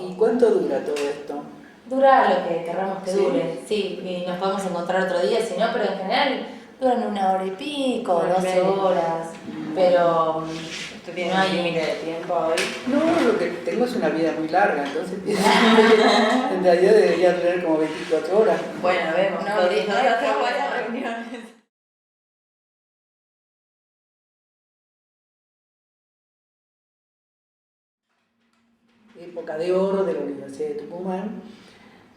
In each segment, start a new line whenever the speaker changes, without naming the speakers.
¿Y cuánto dura todo esto?
Dura lo que querramos que
¿Sí?
dure, sí, y nos podemos encontrar otro día, si no, pero en general duran 1 hora y pico, 2 horas, pero
¿Usted tiene
no
un
hay
límite de tiempo hoy?
No, lo que tengo es una vida muy larga, entonces en realidad debería durar como 24 horas.
Bueno, vemos.
No,
Nos
no,
hacemos
no,
buenas
no.
reuniones.
Época de oro de la Universidad de Tucumán.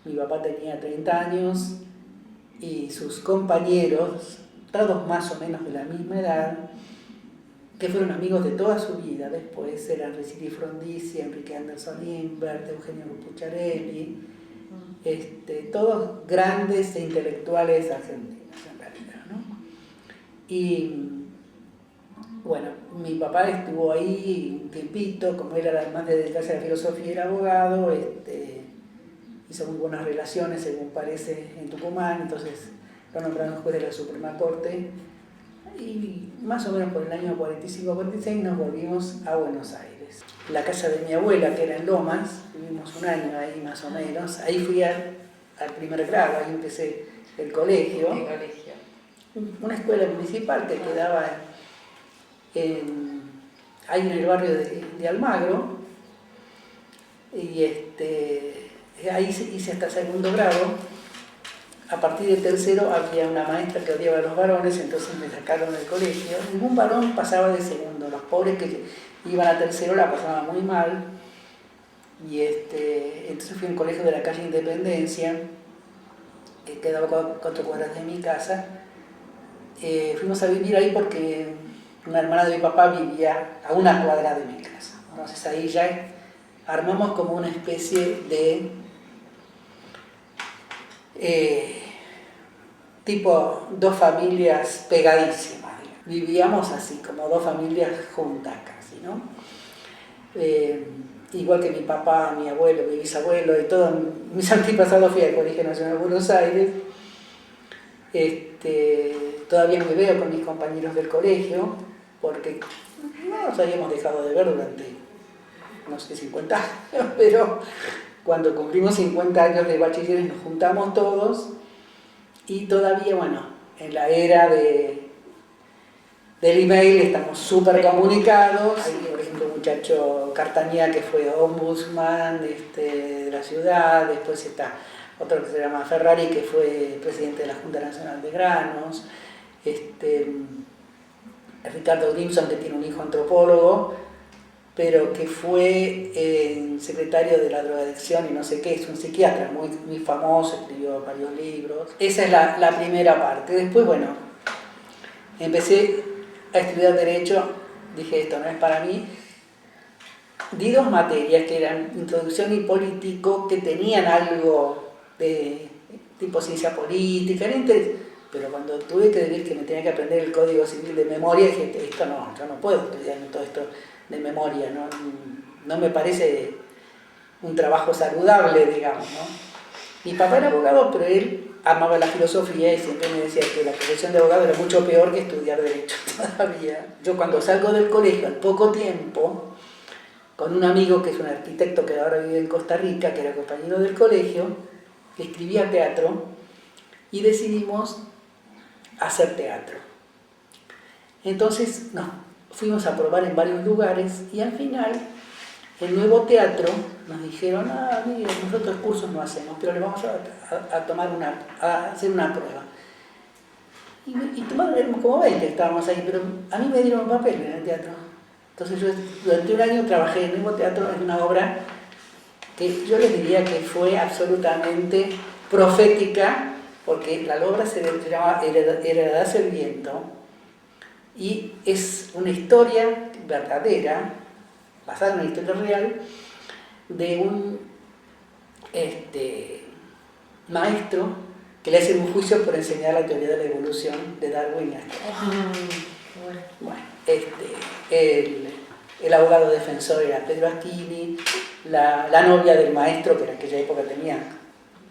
Mi papá tenía 30 años y sus compañeros, todos más o menos de la misma edad, que fueron amigos de toda su vida, después eran Ricci Frondizi, Enrique Anderson Imbert, Eugenio Pucciarelli, todos grandes e intelectuales argentinos en realidad, ¿no? Y bueno, mi papá estuvo ahí un tiempito, como él además de dedicarse a la filosofía y era abogado, hizo muy buenas relaciones, según parece, en Tucumán, entonces lo nombraron juez de la Suprema Corte y más o menos por el año 45-46 nos volvimos a Buenos Aires. La casa de mi abuela, que era en Lomas, vivimos un año ahí más o menos, ahí fui al primer grado, ahí empecé el colegio.
¿Qué colegio?
Una escuela municipal que quedaba ahí en el barrio de Almagro, y ahí hice hasta segundo grado. A partir del tercero había una maestra que odiaba a los varones, entonces me sacaron del colegio. Ningún varón pasaba de segundo, los pobres que iban a tercero la pasaban muy mal. Y entonces fui a un colegio de la calle Independencia, que quedaba a 4 cuadras de mi casa. Fuimos a vivir ahí porque una hermana de mi papá vivía a 1 cuadra de mi casa. Entonces ahí ya armamos como una especie de tipo 2 familias pegadísimas, digamos. Vivíamos así, como 2 familias juntas casi, ¿no? Igual que mi papá, mi abuelo, mi bisabuelo y todos mis antepasados fui al Colegio Nacional de Buenos Aires. Todavía me veo con mis compañeros del colegio, porque no nos habíamos dejado de ver durante, no sé, 50 años, pero cuando cumplimos 50 años de bachilleres nos juntamos todos y todavía, bueno, en la era del email estamos súper comunicados. Hay, por ejemplo, un muchacho Cartañá que fue ombudsman de la ciudad, después está otro que se llama Ferrari que fue presidente de la Junta Nacional de Granos, Ricardo Grimson que tiene un hijo antropólogo, pero que fue secretario de la drogadicción y no sé qué, es un psiquiatra muy, muy famoso, escribió varios libros. Esa es la primera parte. Después, bueno, empecé a estudiar Derecho, dije esto no es para mí. Di 2 materias que eran Introducción y Político, que tenían algo de tipo ciencia política, pero cuando tuve que decir que me tenía que aprender el Código Civil de memoria, dije, esto no, yo no puedo estudiar todo esto de memoria, no me parece un trabajo saludable, digamos, ¿no? Mi papá era abogado, pero él amaba la filosofía y siempre me decía que la profesión de abogado era mucho peor que estudiar Derecho todavía. Yo cuando salgo del colegio, al poco tiempo, con un amigo que es un arquitecto que ahora vive en Costa Rica, que era compañero del colegio, que escribía teatro, y decidimos hacer teatro. Entonces fuimos a probar en varios lugares y al final el nuevo teatro nos dijeron, mire, nosotros cursos no hacemos, pero le vamos a hacer una prueba. Y éramos como 20, estábamos ahí, pero a mí me dieron un papel en el teatro. Entonces yo durante un año trabajé en el nuevo teatro en una obra que yo les diría que fue absolutamente profética, porque la obra se llama Heredarse el viento, y es una historia verdadera, basada en una historia real, de un maestro que le hacen un juicio por enseñar la teoría de la evolución de Darwin. Bueno, el abogado defensor era Pedro Asquini, la novia del maestro, que en aquella época tenía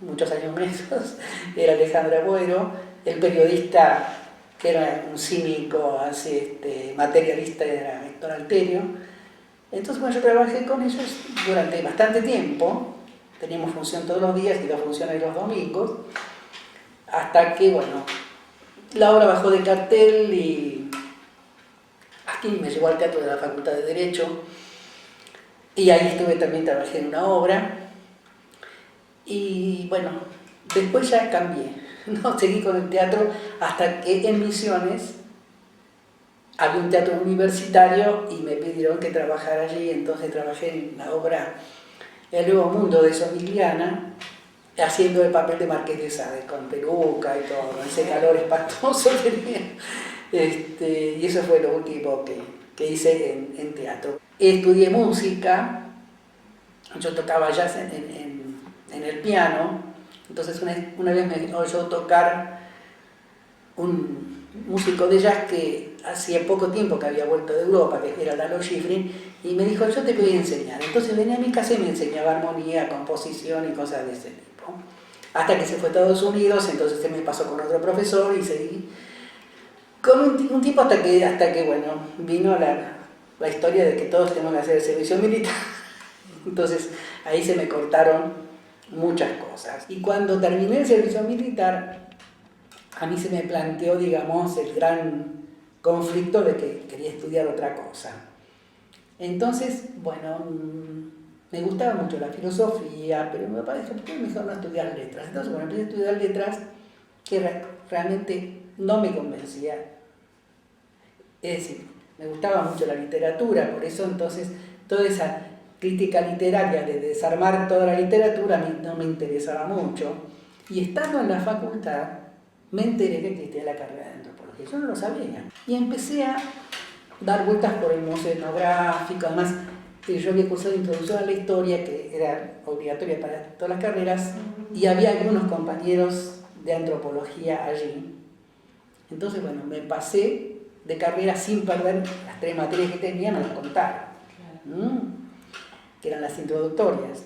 muchos años menos, era Alejandra Buero, el periodista, que era un cínico, así, materialista, era Héctor Alterio, Entonces, bueno, yo trabajé con ellos durante bastante tiempo, teníamos función todos los días y 2 funciones los domingos, hasta que, bueno, la obra bajó de cartel y aquí me llevó al Teatro de la Facultad de Derecho, y ahí estuve también, trabajé en una obra, y bueno, después ya cambié, no seguí con el teatro hasta que en Misiones había un teatro universitario y me pidieron que trabajara allí, entonces trabajé en la obra El Nuevo Mundo de Somigliana, haciendo el papel de Marqués de Sade, con peluca y todo, ese calor espantoso tenía. Y eso fue lo último que hice en teatro. Estudié música, yo tocaba jazz en el piano, entonces una vez me oyó tocar un músico de jazz que hacía poco tiempo que había vuelto de Europa, que era Lalo Schifrin, y me dijo, yo te voy a enseñar. Entonces venía a mi casa y me enseñaba armonía, composición y cosas de ese tipo. Hasta que se fue a Estados Unidos, entonces se me pasó con otro profesor y seguí con un tipo hasta que bueno, vino la historia de que todos tenemos que hacer el servicio militar. Entonces ahí se me cortaron muchas cosas. Y cuando terminé el servicio militar, a mí se me planteó, digamos, el gran conflicto de que quería estudiar otra cosa. Entonces, bueno, me gustaba mucho la filosofía, pero me pareció que mejor no estudiar letras. Entonces, bueno, empecé a estudiar letras que realmente no me convencía. Es decir, me gustaba mucho la literatura, por eso entonces toda esa crítica literaria de desarmar toda la literatura a mí no me interesaba mucho. Y estando en la facultad, me enteré que existía la carrera de antropología. Yo no lo sabía. Y empecé a dar vueltas por el museo etnográfico. Además, yo había cursado Introducción a la Historia, que era obligatoria para todas las carreras, y había algunos compañeros de antropología allí. Entonces, bueno, me pasé de carrera sin perder las 3 materias que tenía, me las contaron, que eran las introductorias.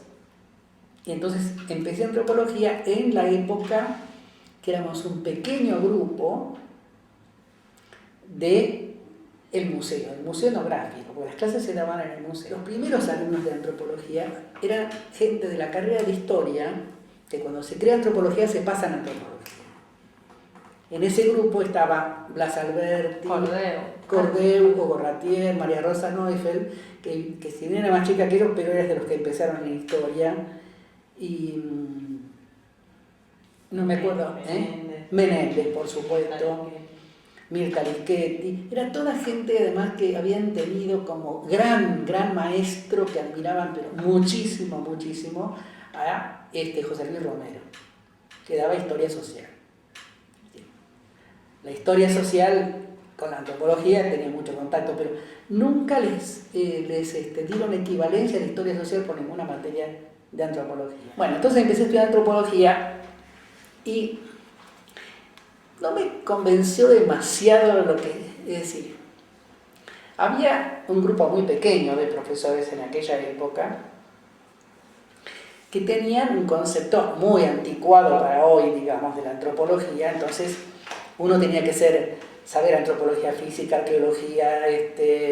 Y entonces empecé antropología en la época que éramos un pequeño grupo del museo, el museo etnográfico, porque las clases se daban en el museo. Los primeros alumnos de antropología eran gente de la carrera de historia, que cuando se crea antropología se pasan a antropología. En ese grupo estaba Blas Alberti, Cordeu, Hugo Ratier, María Rosa Neufeld, que si bien era más chica que yo, pero era de los que empezaron en historia, y no me acuerdo, Menéndez, por supuesto, Mirta Lischetti, era toda gente además que habían tenido como gran maestro que admiraban pero muchísimo a José Luis Romero, que daba historia social. La historia social con la antropología tenía mucho contacto, pero nunca les dieron equivalencia de historia social por ninguna materia de antropología. Bueno, entonces empecé a estudiar antropología y no me convenció demasiado lo que, es decir, había un grupo muy pequeño de profesores en aquella época que tenían un concepto muy anticuado para hoy, digamos, de la antropología. Entonces uno tenía que saber antropología física, arqueología,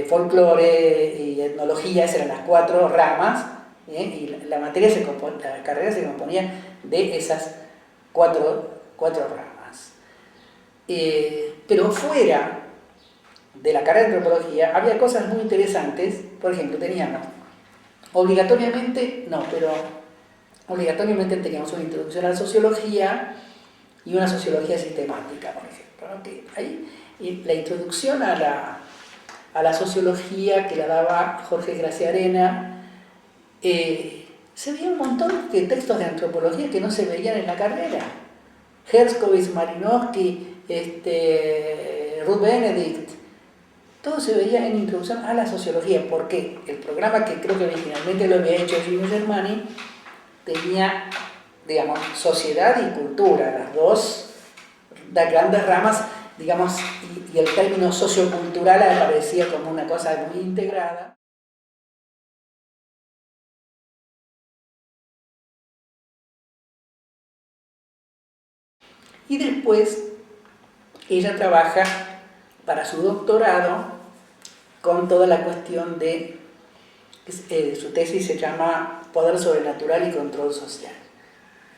folclore y etnología, esas eran las 4 ramas, y la carrera se componía de esas 4 ramas. Pero fuera de la carrera de antropología había cosas muy interesantes. Por ejemplo, teníamos obligatoriamente teníamos una introducción a la sociología y una sociología sistemática, por ejemplo, ¿no? Que ahí, y la introducción a la sociología que la daba Jorge Graciarena, se veía un montón de textos de antropología que no se veían en la carrera. Herskovits, Malinowski, Ruth Benedict, todo se veía en introducción a la sociología, porque el programa que creo que originalmente lo había hecho Gino Germani tenía, digamos, sociedad y cultura, las grandes ramas, digamos, y el término sociocultural aparecía como una cosa muy integrada. Y después ella trabaja para su doctorado con toda la cuestión de Su tesis se llama Poder Sobrenatural y Control Social.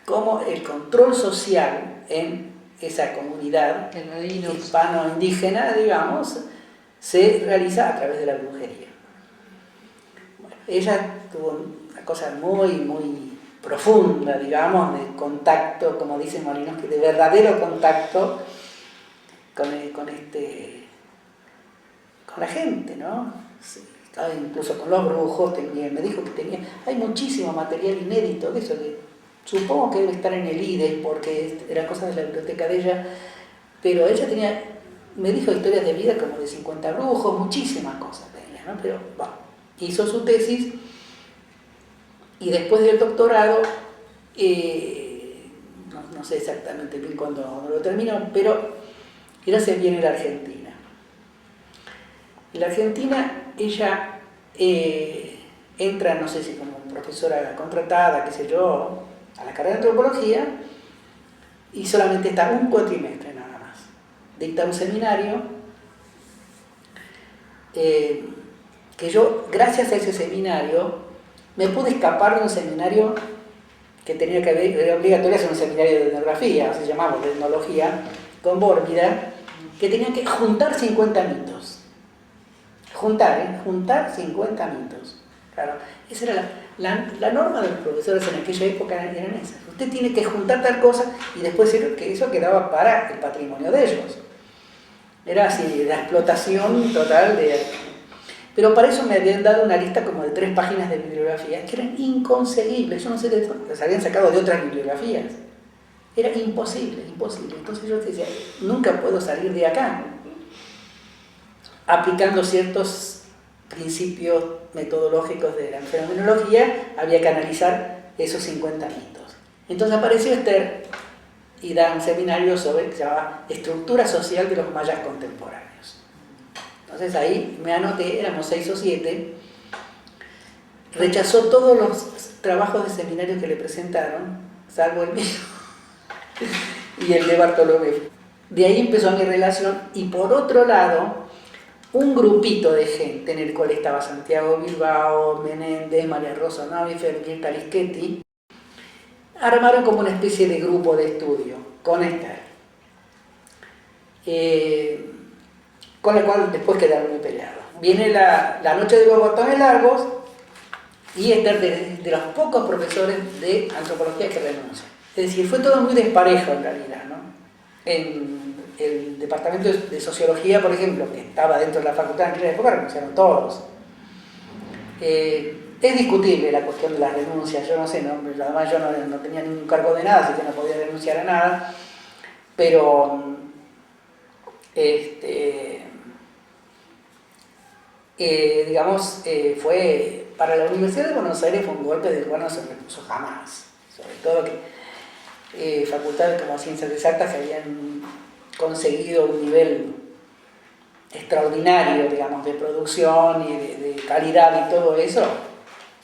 Cómo el control social en esa comunidad hispano-indígena, digamos, se realiza a través de la brujería. Bueno, ella tuvo una cosa muy profunda, digamos, de contacto, como dice Molinos, de verdadero contacto con la gente, ¿no? Sí, incluso con los brujos, me dijo que hay muchísimo material inédito de eso, que supongo que debe estar en el IDE, porque era cosa de la biblioteca de ella, pero ella me dijo historias de vida como de 50 brujos, muchísimas cosas tenía, ¿no? Pero bueno, hizo su tesis y después del doctorado, no sé exactamente bien cuándo lo terminó, pero ella se viene a la Argentina. En la Argentina ella entra, no sé si como profesora contratada, qué sé yo, a la carrera de antropología y solamente está un cuatrimestre nada más. Dicta un seminario que yo, gracias a ese seminario, me pude escapar de un seminario que tenía que haber, era obligatorio hacer un seminario de etnografía, se llamaba de etnología, con Bórmida, que tenía que juntar 50 mitos. Juntar 50 mitos. Claro, esa era la norma de los profesores en aquella época, eran esas. Usted tiene que juntar tal cosa y después que eso quedaba para el patrimonio de ellos. Era así, la explotación total de... Pero para eso me habían dado una lista como de 3 páginas de bibliografía que eran inconseguibles. Yo no sé de dónde, las habían sacado de otras bibliografías. Era imposible. Entonces yo decía, nunca puedo salir de acá. Aplicando ciertos principios metodológicos de la fenomenología, había que analizar esos 50 mitos. Entonces apareció Esther y da un seminario que se llamaba Estructura Social de los Mayas Contemporáneos. Entonces ahí me anoté, éramos 6 o 7, rechazó todos los trabajos de seminario que le presentaron, salvo el mío y el de Bartolomé. De ahí empezó mi relación y por otro lado, un grupito de gente en el cual estaba Santiago Bilbao, Menéndez, María Rosa Navifer, Mirta Lischetti, armaron como una especie de grupo de estudio con Esther. Con la cual después quedaron muy peleados. Viene la noche de los botones largos y Esther de los pocos profesores de antropología que renuncia. Es decir, fue todo muy desparejo en realidad, ¿no? En el departamento de sociología, por ejemplo, que estaba dentro de la facultad en aquella época, renunciaron todos. Es discutible la cuestión de las renuncias, yo no sé, además yo no tenía ningún cargo de nada, así que no podía renunciar a nada, pero fue para la Universidad de Buenos Aires fue un golpe de no se repuso jamás, sobre todo que facultades como Ciencias Exactas que habían conseguido un nivel extraordinario, digamos, de producción y de calidad y todo eso,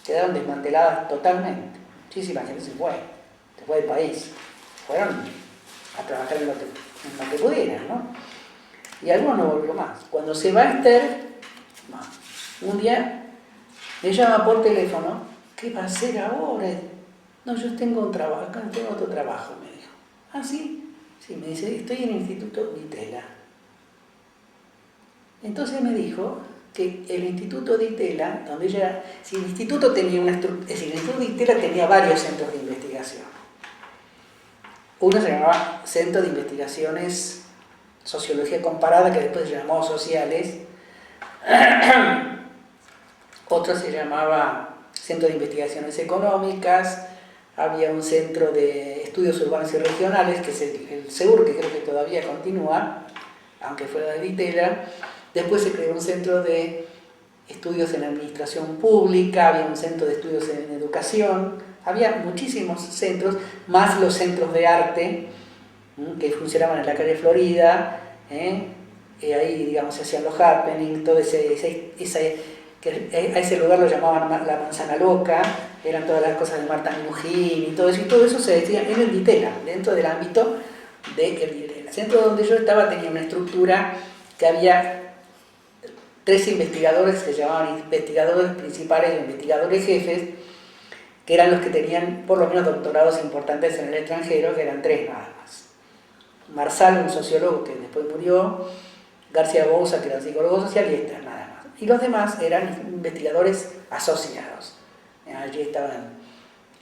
quedaron desmanteladas totalmente. Muchísima gente se fue del país, fueron a trabajar en lo que pudieran, ¿no? Y algunos no volvió más. Cuando se va Esther, un día me llama por teléfono, ¿qué va a hacer ahora? No, yo tengo un trabajo, acá tengo otro trabajo, me dijo. ¿Ah, sí? Sí, me dice, estoy en el Instituto Di Tella. Entonces me dijo que el Instituto Di Tella, donde ella, si el instituto tenía una estructura, es decir, el Instituto Di Tella tenía varios centros de investigación. Uno se llamaba Centro de Investigaciones Sociología Comparada, que después se llamó Sociales. Otro se llamaba Centro de Investigaciones Económicas. Había un centro de estudios urbanos y regionales, que es el CEUR, que creo que todavía continúa, aunque fuera de Di Tella. Después se creó un centro de estudios en administración pública, había un centro de estudios en educación, había muchísimos centros, más los centros de arte que funcionaban en la calle Florida, ahí, digamos, se hacían los happenings, todo a ese lugar lo llamaban la Manzana Loca, eran todas las cosas de Marta Minujín y todo eso se decía en el Di Tella, dentro del ámbito del Di Tella. El centro donde yo estaba tenía una estructura que había 3 investigadores que se llamaban investigadores principales o investigadores jefes, que eran los que tenían por lo menos doctorados importantes en el extranjero, que eran 3 nada más. Marsal, un sociólogo que después murió, García Bouza, que era psicólogo social, y Esther, nada más. Y los demás eran investigadores asociados. Allí estaban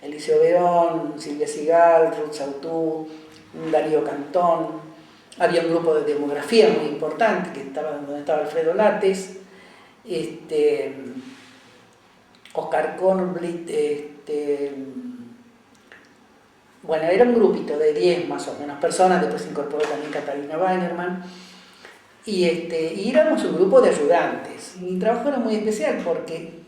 Eliseo Verón, Silvia Sigal, Ruth Sautú, Darío Cantón. Había un grupo de demografía muy importante, que estaba donde estaba Alfredo Lates, Oscar Kornblit, bueno, era un grupito de 10 más o menos personas, después se incorporó también Catalina Weinerman, y éramos un grupo de ayudantes. Mi trabajo era muy especial porque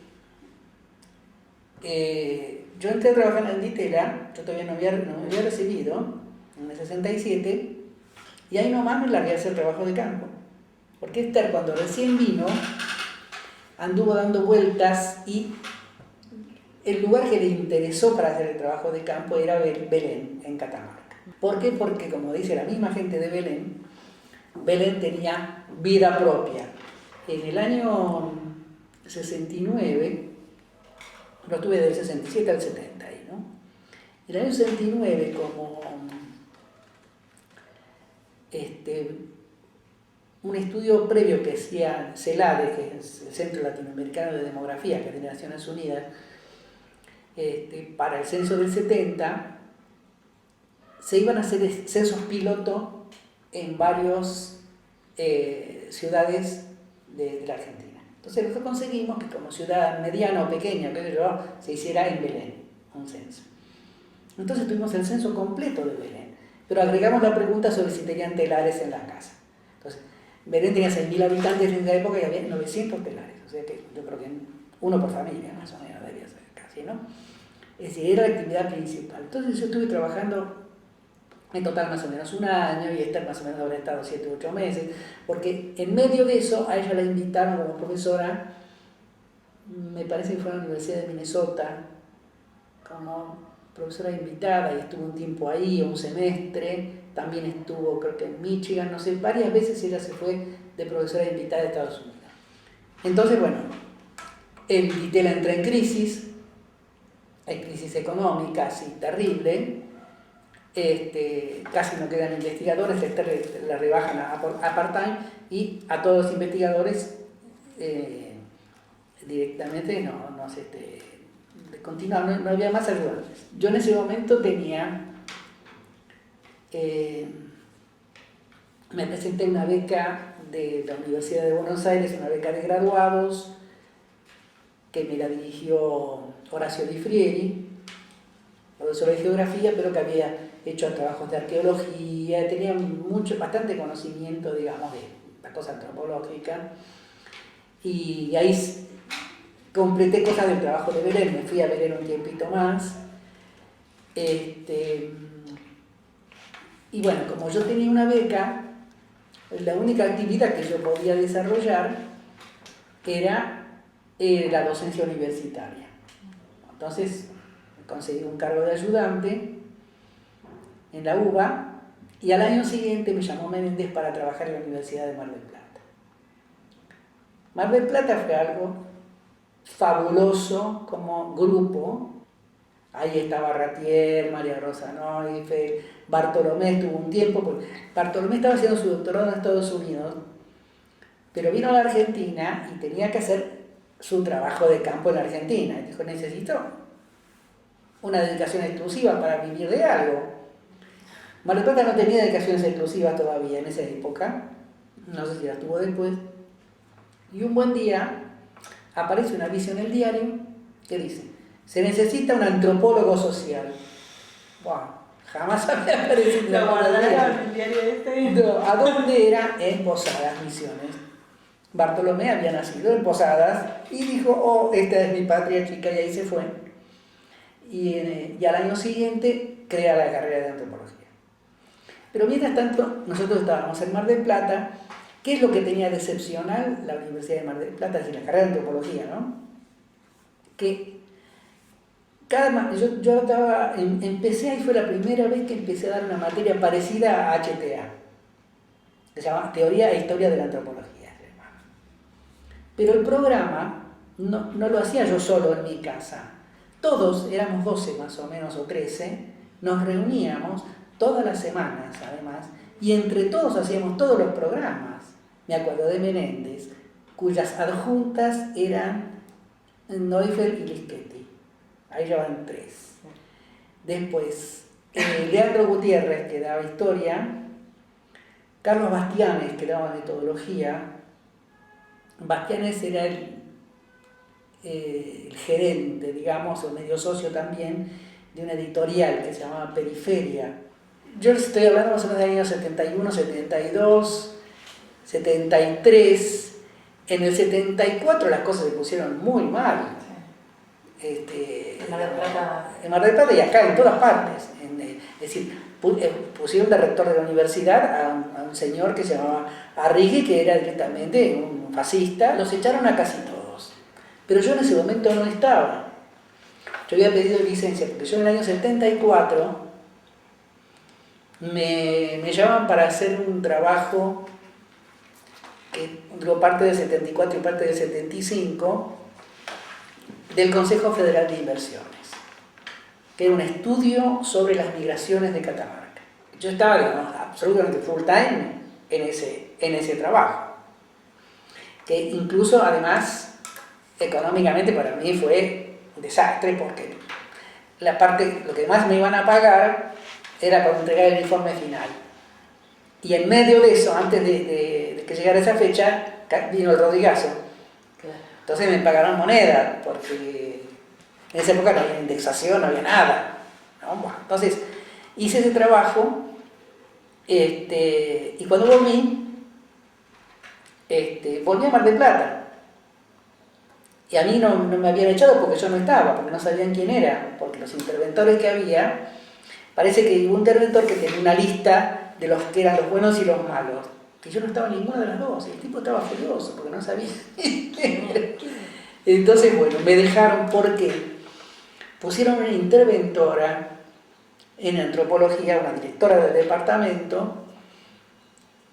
yo entré a trabajar en Ditela, yo todavía no me había recibido, en el 67, y ahí nomás me largué a hacer trabajo de campo. Porque Esther, cuando recién vino, anduvo dando vueltas y el lugar que le interesó para hacer el trabajo de campo era Belén, en Catamarca. ¿Por qué? Porque, como dice la misma gente de Belén, Belén tenía vida propia. En el año 69, lo tuve del 67 al 70 ahí, ¿no? En el año 69, como un estudio previo que hacía CELADE, que es el Centro Latinoamericano de Demografía, que es de Naciones Unidas, para el censo del 70, se iban a hacer censos piloto en varias ciudades de la Argentina. Entonces nosotros conseguimos que como ciudad mediana o pequeña, se hiciera en Belén un censo. Entonces tuvimos el censo completo de Belén, pero agregamos la pregunta sobre si tenían telares en la casa. Entonces, Belén tenía 6.000 habitantes en esa época y había 900 telares, o sea que yo creo que uno por familia más o menos debía ser casi, ¿no? Es decir, era la actividad principal. Entonces yo estuve trabajando en total más o menos un año y Esther más o menos habrá estado 7 u 8 meses, porque en medio de eso a ella la invitaron como profesora, me parece que fue a la Universidad de Minnesota, como profesora invitada, y estuvo un tiempo ahí, un semestre, también estuvo creo que en Michigan, no sé, varias veces ella se fue de profesora invitada de Estados Unidos. Entonces, bueno, el Ditela entra en crisis, hay crisis económica así terrible, casi no quedan investigadores, la rebajan a part-time y a todos los investigadores directamente no se continuaron, no había más ayudantes. Yo en ese momento me presenté una beca de la Universidad de Buenos Aires, una beca de graduados, que me la dirigió Horacio Di Frieri, profesor de geografía, pero que había hecho trabajos de arqueología, tenía bastante conocimiento, digamos, de la cosa antropológica, y ahí completé cosas del trabajo de Belén, me fui a Belén un tiempito más, y bueno, como yo tenía una beca, la única actividad que yo podía desarrollar era la docencia universitaria. Entonces conseguí un cargo de ayudante en la UBA y al año siguiente me llamó Menéndez para trabajar en la Universidad de Mar del Plata. Mar del Plata fue algo fabuloso como grupo. Ahí estaba Ratier, María Rosa Neufeld, Bartolomé estuvo un tiempo, porque Bartolomé estaba haciendo su doctorado en Estados Unidos, pero vino a la Argentina y tenía que hacer su trabajo de campo en la Argentina. Y dijo, necesito una dedicación exclusiva para vivir de algo. Mar del Plata no tenía dedicaciones exclusivas todavía en esa época, no sé si las tuvo después, y un buen día aparece un aviso en el diario que dice, se necesita un antropólogo social. Wow, jamás había aparecido.
Lo guardaron en el diario este.
No, ¿a dónde era? En Posadas, Misiones. Bartolomé había nacido en Posadas y dijo, oh, esta es mi patria chica, y ahí se fue. Y al año siguiente crea la carrera de antropología. Pero mientras tanto, nosotros estábamos en Mar del Plata. ¿Qué es lo que tenía de excepcional la Universidad de Mar del Plata? Es decir, la carrera de antropología, ¿no? Que yo empecé, ahí fue la primera vez que empecé a dar una materia parecida a HTA, que se llama Teoría e Historia de la Antropología. Pero el programa no lo hacía yo solo en mi casa. Todos, éramos 12 más o menos, o 13, nos reuníamos todas las semanas, además, y entre todos hacíamos todos los programas. Me acuerdo de Menéndez, cuyas adjuntas eran Neufeld y Lischetti. Ahí ya van 3. Después, Leandro Gutiérrez, que daba historia, Carlos Bastianes, que daba metodología. Bastianes era el gerente, digamos, o medio socio también, de una editorial que se llamaba Periferia. Yo les estoy hablando más o menos del año 71, 72, 73. En el 74 las cosas se pusieron muy mal.
En Mar del Plata.
En Mar del Plata y acá, en todas partes. Es decir, pusieron de rector de la universidad a un señor que se llamaba Arrighi, que era directamente un fascista. Los echaron a casi todos. Pero yo en ese momento no estaba. Yo había pedido licencia, porque yo en el año 74 me llaman para hacer un trabajo que duró parte del 74 y parte del 75, del Consejo Federal de Inversiones, que era un estudio sobre las migraciones de Catamarca. Yo estaba, digamos, absolutamente full time en ese trabajo, que incluso, además, económicamente para mí fue un desastre, porque lo que más me iban a pagar era para entregar el informe final. Y en medio de eso, antes de que llegara esa fecha, vino el Rodrigazo. Entonces me pagaron moneda, porque en esa época no había indexación, no había nada, ¿no? Bueno, entonces hice ese trabajo, y cuando volví a Mar del Plata. Y a mí no me habían echado porque yo no estaba, porque no sabían quién era, porque los interventores que había, parece que hubo un interventor que tenía una lista de los que eran los buenos y los malos, que yo no estaba en ninguna de las dos, y el tipo estaba furioso porque no sabía. Entonces, bueno, me dejaron porque pusieron una interventora en antropología, una directora del departamento,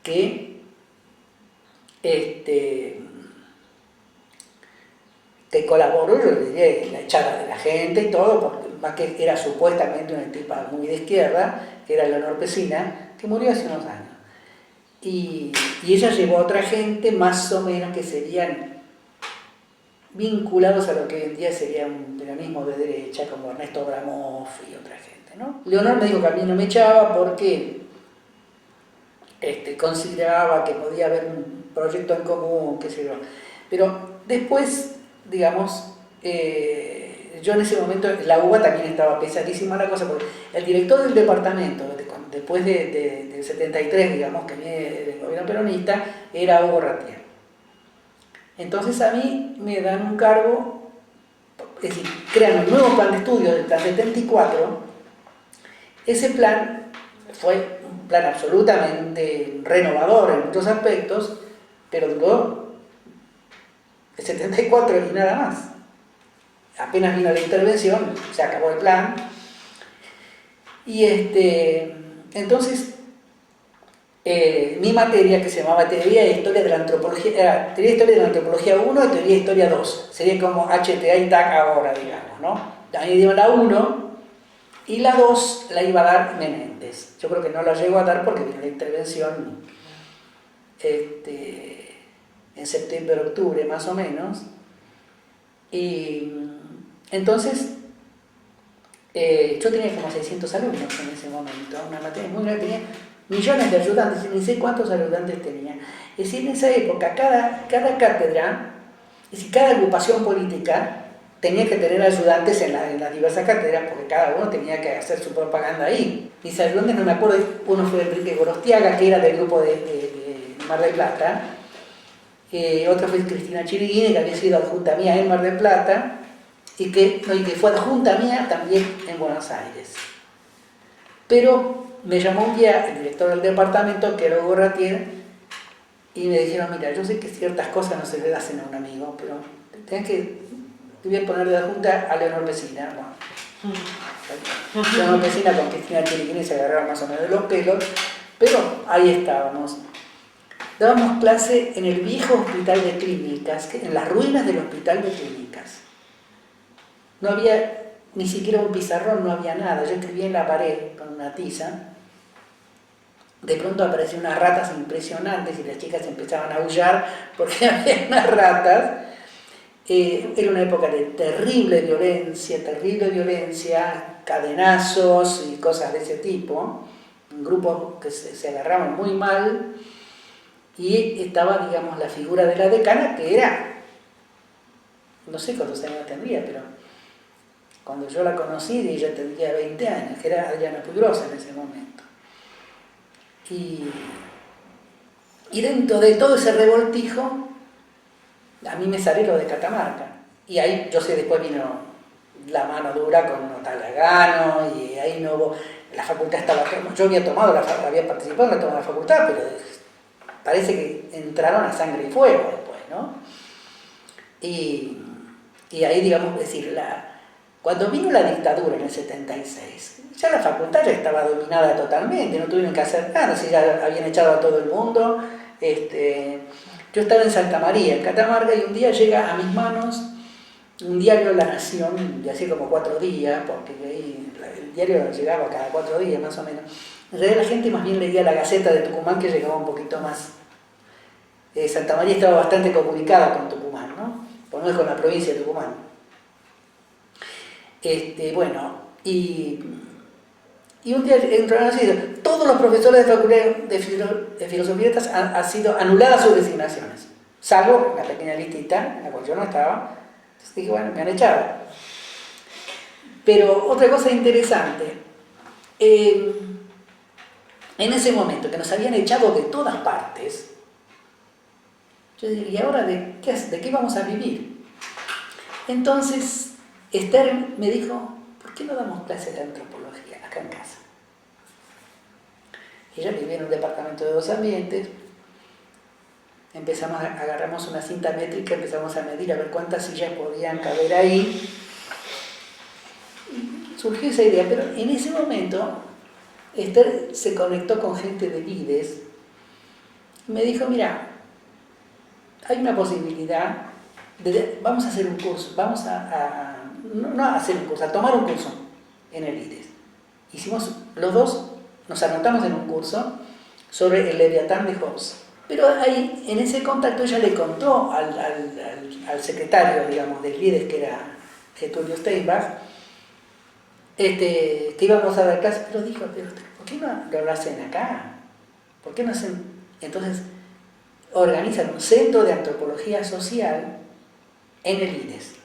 que colaboró, yo le diría, la echada de la gente y todo, porque más que era supuestamente una tipa muy de izquierda, que era Leonor Pesina, que murió hace unos años. Y ella llevó a otra gente más o menos que serían vinculados a lo que hoy en día sería un peronismo de derecha, como Ernesto Bramov y otra gente, ¿no? Leonor me dijo que a mí no me echaba porque consideraba que podía haber un proyecto en común, qué sé yo. Pero después, digamos, yo en ese momento, la UBA también estaba pesadísima la cosa, porque el director del departamento, después del 73, digamos, que viene del gobierno peronista, era Hugo Ratier. Entonces a mí me dan un cargo, es decir, crean un nuevo plan de estudio del plan 74. Ese plan fue un plan absolutamente renovador en muchos aspectos, pero duró el 74 y nada más. Apenas vino la intervención, se acabó el plan. Y entonces, mi materia, que se llamaba Teoría e Historia de la Antropología, era Teoría e Historia de la Antropología 1 y Teoría e Historia 2. Sería como HTA y TAC ahora, digamos, ¿no? A mí dio la 1 y la 2 la iba a dar Menéndez. Yo creo que no la llegó a dar porque vino la intervención en septiembre, octubre, más o menos. Y entonces, yo tenía como 600 alumnos en ese momento, una materia muy grande, tenía millones de ayudantes, ni sé cuántos ayudantes tenía. Es decir, en esa época, cada cátedra, es decir, cada agrupación política tenía que tener ayudantes en las diversas cátedras, porque cada uno tenía que hacer su propaganda ahí. Mis ayudantes, no me acuerdo, uno fue Enrique Gorostiaga, que era del grupo de Mar del Plata, otra fue Cristina Chiriguini, que había sido adjunta mía en Mar del Plata, y que fue adjunta mía también en Buenos Aires. Pero me llamó un día el director del departamento, que era Hugo Ratier, y me dijeron, mira, yo sé que ciertas cosas no se le hacen a un amigo, pero te voy a poner de adjunta a Leonor Pesina. Bueno, Leonor Pesina con Cristina Chiriquini se agarraron más o menos de los pelos, pero ahí estábamos. Dábamos clase en el viejo hospital de clínicas, en las ruinas del hospital de clínicas. No había ni siquiera un pizarrón, no había nada. Yo escribía en la pared con una tiza. De pronto aparecían unas ratas impresionantes y las chicas empezaban a aullar porque había unas ratas. Era una época de terrible violencia, cadenazos y cosas de ese tipo. Un grupo que se agarraban muy mal. Y estaba, digamos, la figura de la decana, que era, no sé cuántos años tendría, pero cuando yo la conocí, ella tendría 20 años, que era Adriana Pugliese en ese momento. Y dentro de todo ese revoltijo, a mí me salió lo de Catamarca. Y ahí, yo sé, después vino la mano dura con Notalagano, y ahí no hubo, la facultad estaba, yo había participado en la toma de la facultad, pero parece que entraron a sangre y fuego después, ¿no? Y ahí, digamos, decir, cuando vino la dictadura en el 76, ya la facultad ya estaba dominada totalmente, no tuvieron que hacer nada, si ya habían echado a todo el mundo. Yo estaba en Santa María, en Catamarca, y un día llega a mis manos un diario La Nación, de hace como 4 días, porque ahí el diario llegaba cada 4 días más o menos. En realidad la gente más bien leía la Gaceta de Tucumán, que llegaba un poquito más. Santa María estaba bastante comunicada con Tucumán, ¿no? Por lo menos con la provincia de Tucumán. Bueno, y un día entraron así, todos los profesores de facultad de filosofía han sido anuladas sus designaciones, salvo una pequeña listita en la cual yo no estaba. Entonces dije, bueno, me han echado. Pero otra cosa interesante, en ese momento que nos habían echado de todas partes, yo dije, ¿y ahora de qué vamos a vivir? Entonces Esther me dijo, ¿por qué no damos clases de antropología acá en casa? Ella vivía en un departamento de 2 ambientes. Agarramos una cinta métrica, empezamos a medir a ver cuántas sillas podían caber ahí. Y surgió esa idea, pero en ese momento Esther se conectó con gente de Lides y me dijo, mira, hay una posibilidad, vamos a hacer un curso, no a hacer un curso, a tomar un curso en el Lides. Hicimos, los dos nos anotamos en un curso sobre el Leviatán de Hobbes. Pero ahí, en ese contacto, ella le contó al secretario, digamos, del Lides, que era Getulio Steinbach, que íbamos a dar clases, pero dijo, ¿por qué no lo hacen acá? ¿Por qué no hacen? Entonces, organizan un centro de antropología social en el Lides,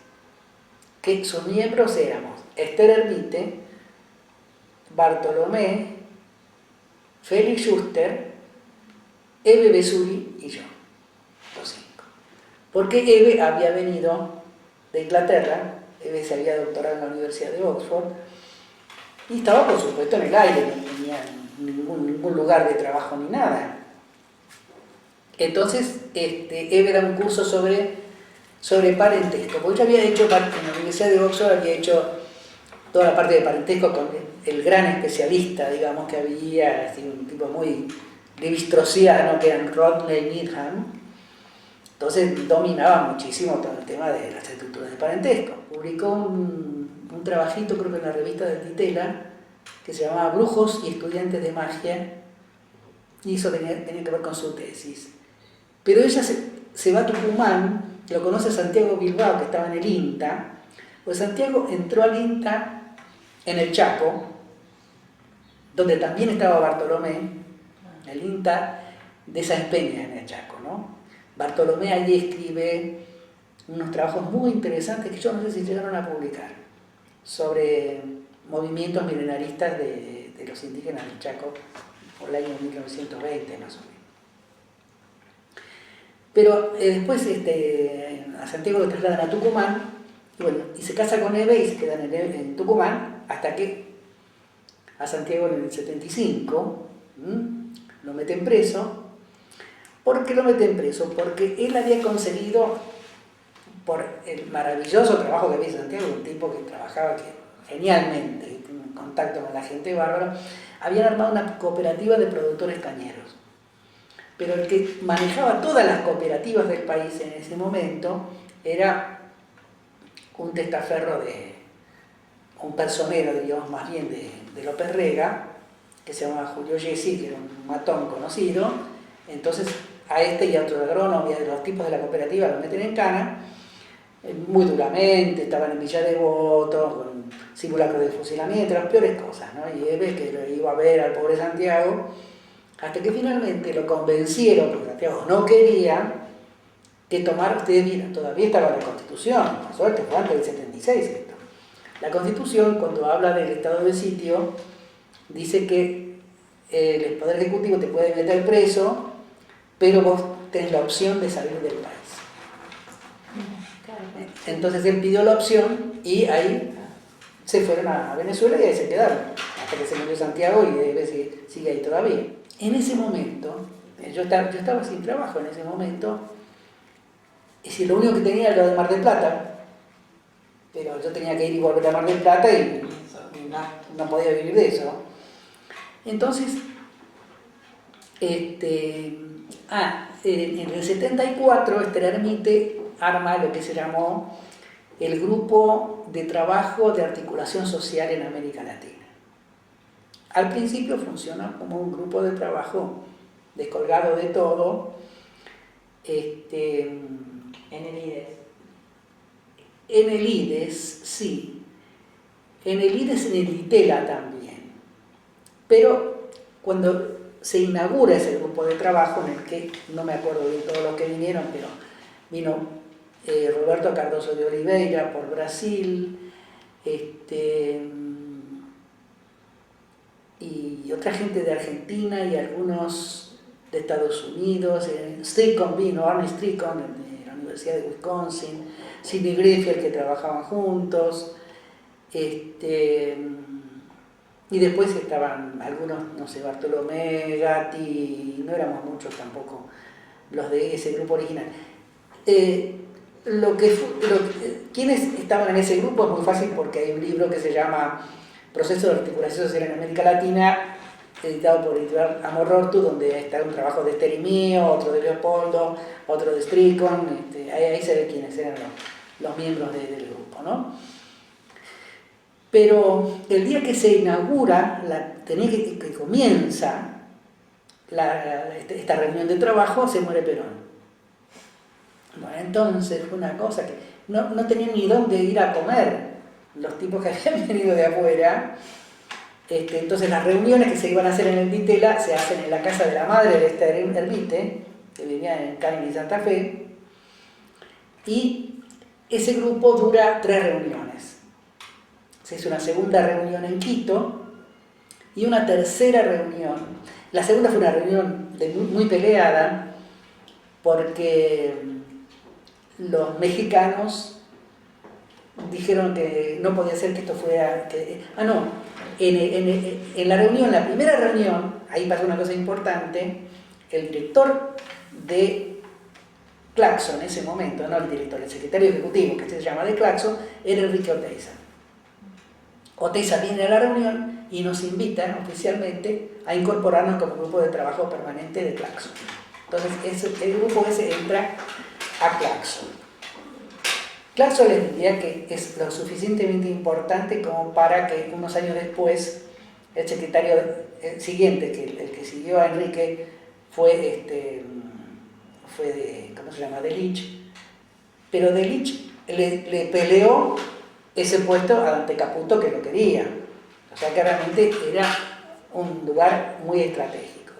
que sus miembros éramos Esther Ermite, Bartolomé, Félix Schuster, Eve Besuri y yo, los 5. Porque Eve había venido de Inglaterra, Eve se había doctorado en la Universidad de Oxford, y estaba, por supuesto, en el aire, no tenía ningún lugar de trabajo ni nada. Entonces, Eve da un curso sobre parentesco, porque yo había hecho, en la Universidad de Oxford había hecho toda la parte de parentesco con el gran especialista, digamos, que había, así, un tipo muy levi-straussiano, que era Rodney Needham. Entonces dominaba muchísimo todo el tema de las estructuras de parentesco. Publicó un trabajito, creo que en la revista de Titela, que se llamaba Brujos y estudiantes de magia, y eso tenía que ver con su tesis. Pero ella se va a Tucumán, lo conoce Santiago Bilbao, que estaba en el INTA, pues Santiago entró al INTA en el Chaco, donde también estaba Bartolomé, el INTA de Sáenz Peña en el Chaco, ¿no? Bartolomé allí escribe unos trabajos muy interesantes que yo no sé si llegaron a publicar, sobre movimientos milenaristas de los indígenas del Chaco por el año 1920 más o menos. Pero después a Santiago lo trasladan a Tucumán, y bueno, y se casa con Eve y se quedan en Tucumán, hasta que a Santiago en el 75 lo meten preso. ¿Por qué lo meten preso? Porque él había conseguido, por el maravilloso trabajo que había en Santiago, un tipo que trabajaba genialmente, en contacto con la gente bárbara, habían armado una cooperativa de productores cañeros. pero el que manejaba todas las cooperativas del país en ese momento era un testaferro un personero, digamos, más bien de López Rega, que se llamaba Julio Gessi, que era un matón conocido. Entonces a este y a otro agrónomo y a los tipos de la cooperativa los meten en cana, muy duramente, estaban en Villa Devoto, con simulacro de fusilamiento, las peores cosas, ¿no? Y Eves, que lo iba a ver al pobre Santiago, hasta que finalmente lo convencieron, porque Santiago no quería, que tomara, ustedes miren, todavía estaba la Constitución, por suerte fue antes del 76 esto. La Constitución, cuando habla del estado de sitio, dice que el Poder Ejecutivo te puede meter preso, pero vos tenés la opción de salir del país. Entonces él pidió la opción y ahí se fueron a Venezuela y ahí se quedaron, hasta que se murió Santiago y debe sigue ahí todavía. En ese momento, yo estaba sin trabajo en ese momento, y si lo único que tenía era lo de Mar del Plata, pero yo tenía que ir y volver a Mar del Plata y no podía vivir de eso. Entonces, en el 74 Esther Ermite arma lo que se llamó el Grupo de Trabajo de Articulación Social en América Latina. Al principio funciona como un grupo de trabajo descolgado de todo.
En el IDES.
En el IDES, sí. En el IDES, en el ITELA también. Pero cuando se inaugura ese grupo de trabajo, en el que no me acuerdo de todos los que vinieron, pero vino Roberto Cardoso de Oliveira por Brasil, y otra gente de Argentina y algunos de Estados Unidos. Stricon vino, Arne Stricon de la Universidad de Wisconsin, Sidney Greffield, que trabajaban juntos, y después estaban algunos, no sé, Bartolomé, Gatti, no éramos muchos tampoco los de ese grupo original. Quienes estaban en ese grupo es muy fácil, porque hay un libro que se llama Proceso de Articulación Social en América Latina, editado por Editorial Amor Ortu, donde está un trabajo de Esther y mío, otro de Leopoldo, otro de Stricon, ahí se ve quiénes eran los miembros del grupo, ¿no? Pero el día que se inaugura, que comienza esta reunión de trabajo, se muere Perón. Bueno, entonces fue una cosa que no tenían ni dónde ir a comer los tipos que habían venido de afuera. Entonces las reuniones que se iban a hacer en el Ditela se hacen en la casa de la madre de Esther Ermite, que vivía en Cali y Santa Fe, y ese grupo dura 3 reuniones. Se hizo una segunda reunión en Quito y una tercera reunión. La segunda fue una reunión muy peleada, porque los mexicanos dijeron que no podía ser que esto fuera... En la reunión, la primera reunión, ahí pasó una cosa importante, el director de Claxo en ese momento, no el director, el secretario ejecutivo, que se llama de Claxo, era Enrique Oteiza. Oteiza viene a la reunión y nos invita oficialmente a incorporarnos como grupo de trabajo permanente de Claxo. Entonces el grupo ese entra a Claxo. Claxo les diría que es lo suficientemente importante como para que unos años después el secretario siguiente, el que siguió a Enrique, fue de, ¿cómo se llama?, de Lich, pero de Lich le peleó ese puesto a Dante Caputo, que lo quería. O sea que realmente era un lugar muy estratégico.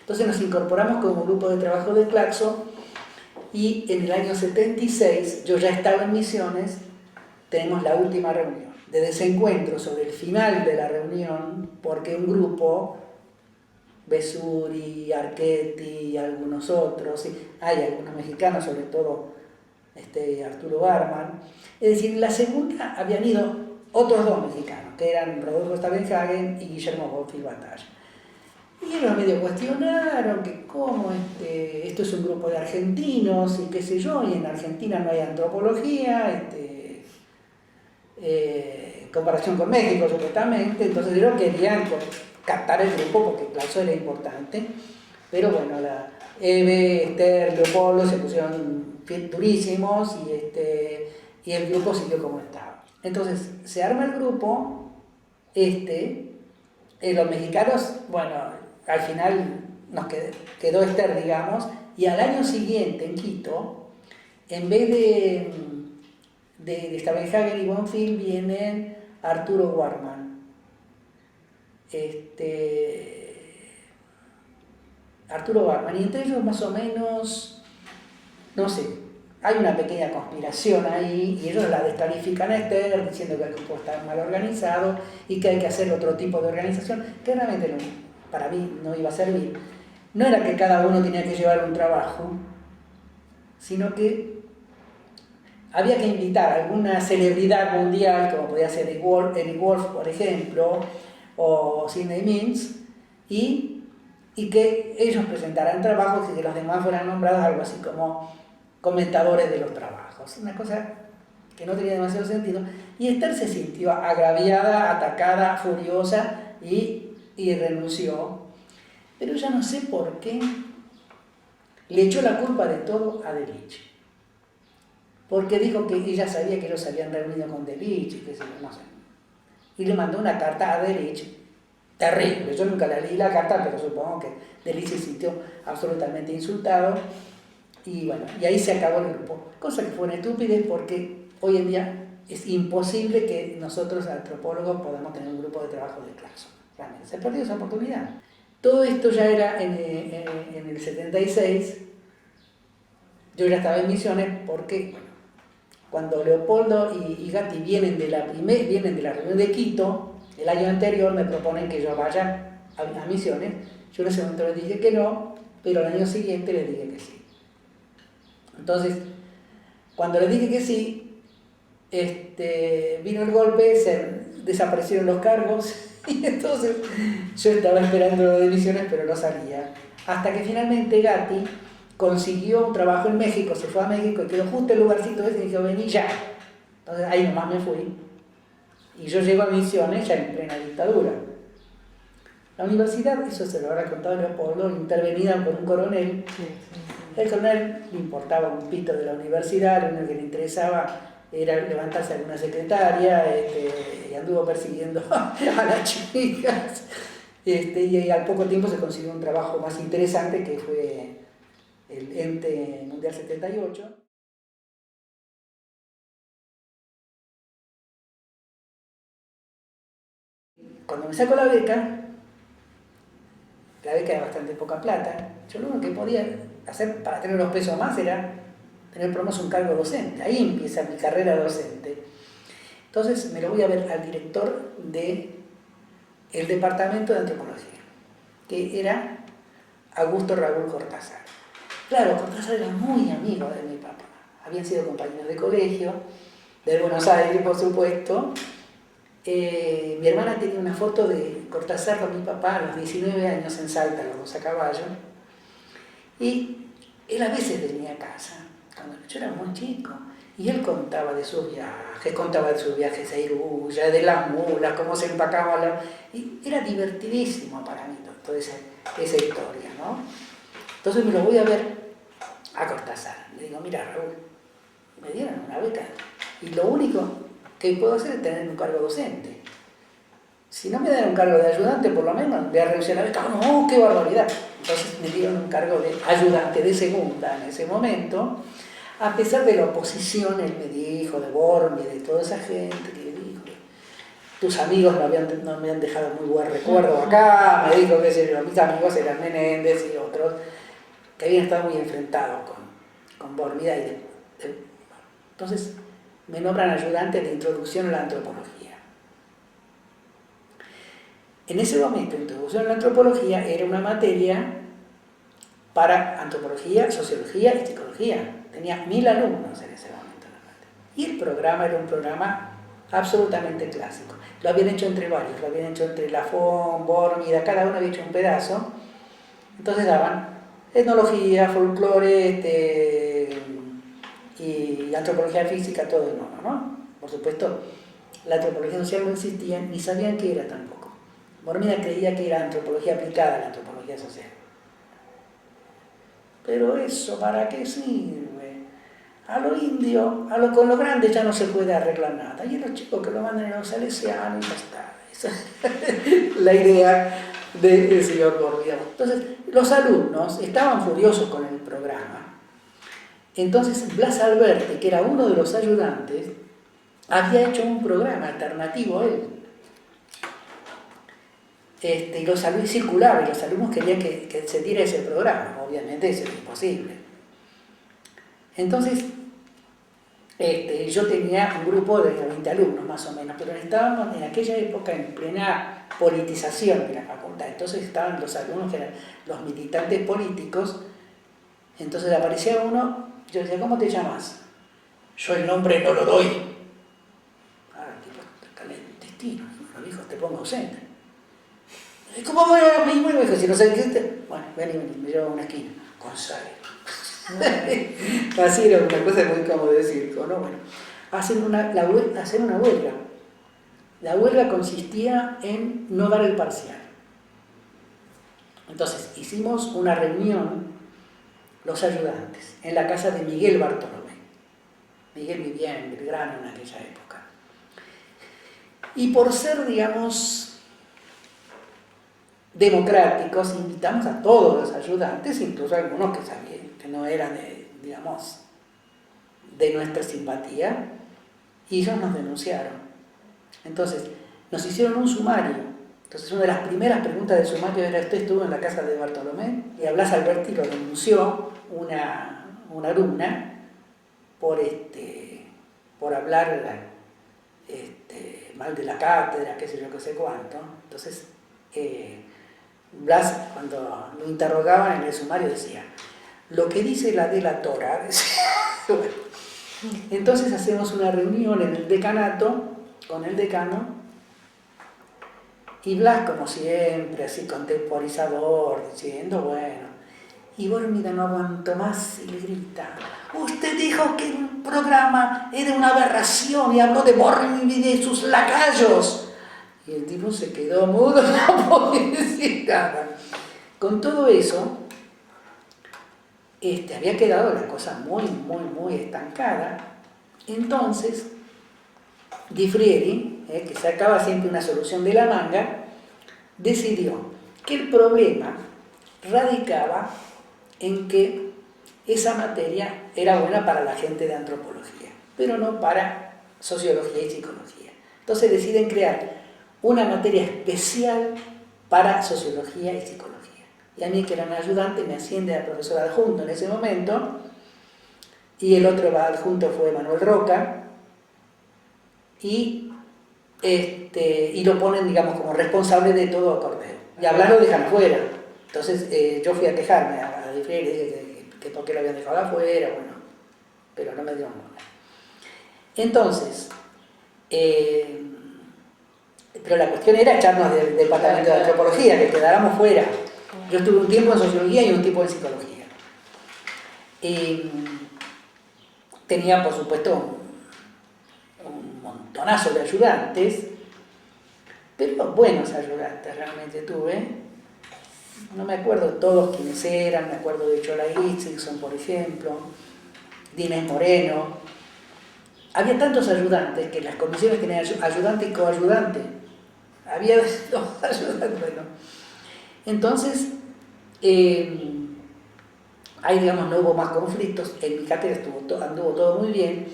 Entonces nos incorporamos como grupo de trabajo de Claxo, y en el año 76, yo ya estaba en Misiones, tenemos la última reunión de desencuentro sobre el final de la reunión, porque un grupo, Besuri, Archetti y algunos otros, hay algunos mexicanos, sobre todo Arturo Barman, es decir, en la segunda habían ido otros 2 mexicanos, que eran Rodolfo Stavenhagen y Guillermo Bonfil Batalla. Y ellos medio cuestionaron que cómo esto es un grupo de argentinos y qué sé yo, y en Argentina no hay antropología, comparación con México supuestamente. Entonces ellos querían captar el grupo porque Claxo era importante, Pero bueno, la Eve, Esther, Leopoldo se pusieron durísimos y el grupo siguió como estaba. Entonces se arma el grupo, los mexicanos, bueno, al final nos quedó Esther, digamos, y al año siguiente en Quito, en vez de Stabenhagen y Bonfil, vienen Arturo Warman. Arturo Warman, y entre ellos más o menos, no sé, hay una pequeña conspiración ahí, y ellos la descalifican a Esther diciendo que el grupo está mal organizado y que hay que hacer otro tipo de organización, que realmente no, para mí no iba a servir. No era que cada uno tenía que llevar un trabajo, sino que había que invitar a alguna celebridad mundial, como podía ser Eric Wolf, por ejemplo, o Sidney Mintz, y que ellos presentaran trabajos y que los demás fueran nombrados algo así como comentadores de los trabajos. Una cosa que no tenía demasiado sentido. Y Esther se sintió agraviada, atacada, furiosa y renunció. Pero ya no sé por qué le echó la culpa de todo a Delitzsch. Porque dijo que ella sabía que ellos se habían reunido con Delitzsch, que no sé. Y le mandó una carta a Delitzsch terrible. Yo nunca la leí la carta, pero supongo que Delitzsch se sintió absolutamente insultado. Y bueno, y ahí se acabó el grupo. Cosa que fue una estupidez porque hoy en día es imposible que nosotros, antropólogos, podamos tener un grupo de trabajo de Clarkson. Realmente se perdió esa oportunidad. Todo esto ya era en el 76. Yo ya estaba en Misiones porque, bueno, cuando Leopoldo y Gatti vienen de la reunión de Quito, el año anterior me proponen que yo vaya a Misiones. Yo en ese momento les dije que no, pero al año siguiente les dije que sí. Entonces, cuando les dije que sí, vino el golpe, se desaparecieron los cargos y entonces yo estaba esperando lo de Misiones, pero no salía. Hasta que finalmente Gatti consiguió un trabajo en México, se fue a México y quedó justo el lugarcito ese y dijo, vení ya. Entonces ahí nomás me fui. Y yo llego a Misiones ya en plena dictadura. La universidad, eso se lo habrá contado Leopoldo, intervenida por un coronel. El coronel le importaba un pito de la universidad, lo único que le interesaba era levantarse a alguna secretaria, y anduvo persiguiendo a las chicas. Y al poco tiempo se consiguió un trabajo más interesante que fue el Ente Mundial 78. Cuando me sacó la beca era bastante poca plata, yo lo único que podía hacer para tener unos pesos más era tener por lo menos un cargo docente. Ahí empieza mi carrera docente. Entonces me lo voy a ver al director del departamento de antropología, que era Augusto Raúl Cortázar. Claro, Cortázar era muy amigo de mi papá. Habían sido compañeros de colegio, de Buenos Aires, por supuesto. Mi hermana tenía una foto de Cortázar con mi papá a los 19 años en Salta, los dos a caballo. Y él a veces venía a casa, cuando yo era muy chico, y él contaba de sus viajes a Iruya, de las mulas, cómo se empacaban. Y era divertidísimo para mí toda esa historia, ¿no? Entonces me lo voy a ver a Cortázar. Le digo, mira Raúl, me dieron una beca y lo único que puedo hacer es tener un cargo docente. Si no me dan un cargo de ayudante, por lo menos voy a reducir la beca. ¡No, qué barbaridad! Entonces me dieron un cargo de ayudante de segunda en ese momento. A pesar de la oposición, él me dijo, de Bormi, de toda esa gente, que le dijo, tus amigos no me han dejado muy buen recuerdo acá, me dijo que mis amigos eran Menéndez y otros, que habían estado muy enfrentados con Bormi. Entonces me nombran ayudante de introducción a la antropología. En ese momento, introducción a la antropología era una materia para antropología, sociología y psicología. Tenía 1000 alumnos en ese momento. Y el programa era un programa absolutamente clásico. Lo habían hecho entre varios, lo habían hecho entre Lafon, Bormida, cada uno había hecho un pedazo. Entonces daban etnología, folclore, y antropología física, todo en uno, ¿no? Por supuesto, la antropología social no existía, ni sabían qué era tampoco. Bormida creía que era antropología aplicada a la antropología social. pero eso, ¿para qué sirve? A lo indio, con lo grande ya no se puede arreglar nada. Y a los chicos que lo mandan a los salesianos y ya está. Esa es la idea del señor Borgia. Entonces, los alumnos estaban furiosos con el programa. Entonces, Blas Alberti, que era uno de los ayudantes, había hecho un programa alternativo a él. Y los alumnos circulaba y los alumnos querían que se diera ese programa. Obviamente eso era imposible. Entonces, yo tenía un grupo de 20 alumnos más o menos, pero estábamos en aquella época en plena politización de la facultad. Entonces estaban los alumnos que eran los militantes políticos. Entonces aparecía uno, yo decía, ¿cómo te llamas? Yo el nombre no lo doy. Ah, el tipo, caliente el intestino. Bueno, dijo, te pongo ausente. ¿Cómo voy a mismo? Y me dijo, si no sabes qué, bueno, vení, me llevo a una esquina. González. Así era una cosa muy como de circo, ¿no? Bueno, hacer una huelga. La huelga consistía en no dar el parcial. Entonces, hicimos una reunión, los ayudantes, en la casa de Miguel Bartolomé. Miguel vivía en Belgrano en aquella época. Y por ser, digamos, democráticos, invitamos a todos los ayudantes, incluso a algunos que sabían que no eran digamos, de nuestra simpatía, y ellos nos denunciaron. Entonces, nos hicieron un sumario. Entonces, una de las primeras preguntas del sumario era: ¿usted estuvo en la casa de Bartolomé? Y a Blas Alberti lo denunció una alumna por hablar mal de la cátedra, qué sé yo, qué sé cuánto. Entonces, Blas, cuando lo interrogaban en el sumario, decía: lo que dice la delatora, decía. Bueno, entonces hacemos una reunión en el decanato, con el decano, y Blas, como siempre, así contemporizador, diciendo, bueno, y Bormida no aguantó más y le grita: usted dijo que el programa era una aberración y habló de Bormida y de sus lacayos. Y el tipo se quedó mudo, no podía decir nada. Con todo eso, había quedado la cosa muy estancada. Entonces, Di Frieri, que sacaba siempre una solución de la manga, decidió que el problema radicaba en que esa materia era buena para la gente de antropología, pero no para sociología y psicología. Entonces deciden crear una materia especial para sociología y psicología. Y a mí, que era un ayudante, me asciende a profesor adjunto en ese momento, y el otro adjunto fue Manuel Roca, y lo ponen, digamos, como responsable de todo acordeo. Y a Blas lo dejan fuera. Entonces yo fui a quejarme a Di Frieri, dije que por qué lo habían dejado afuera, bueno, pero no me dieron nada. Entonces, pero la cuestión era echarnos del departamento de antropología, que quedáramos fuera. Yo estuve un tiempo en sociología y un tiempo en psicología. Tenía, por supuesto, un montonazo de ayudantes, pero buenos ayudantes realmente tuve. No me acuerdo todos quiénes eran, me acuerdo de Chola Itzigson, por ejemplo, de Inés Moreno. Había tantos ayudantes que las comisiones tenían ayudante y coayudante. Había dos ayudantes, bueno. Entonces, ahí, digamos, no hubo más conflictos. En mi cátedra anduvo todo muy bien,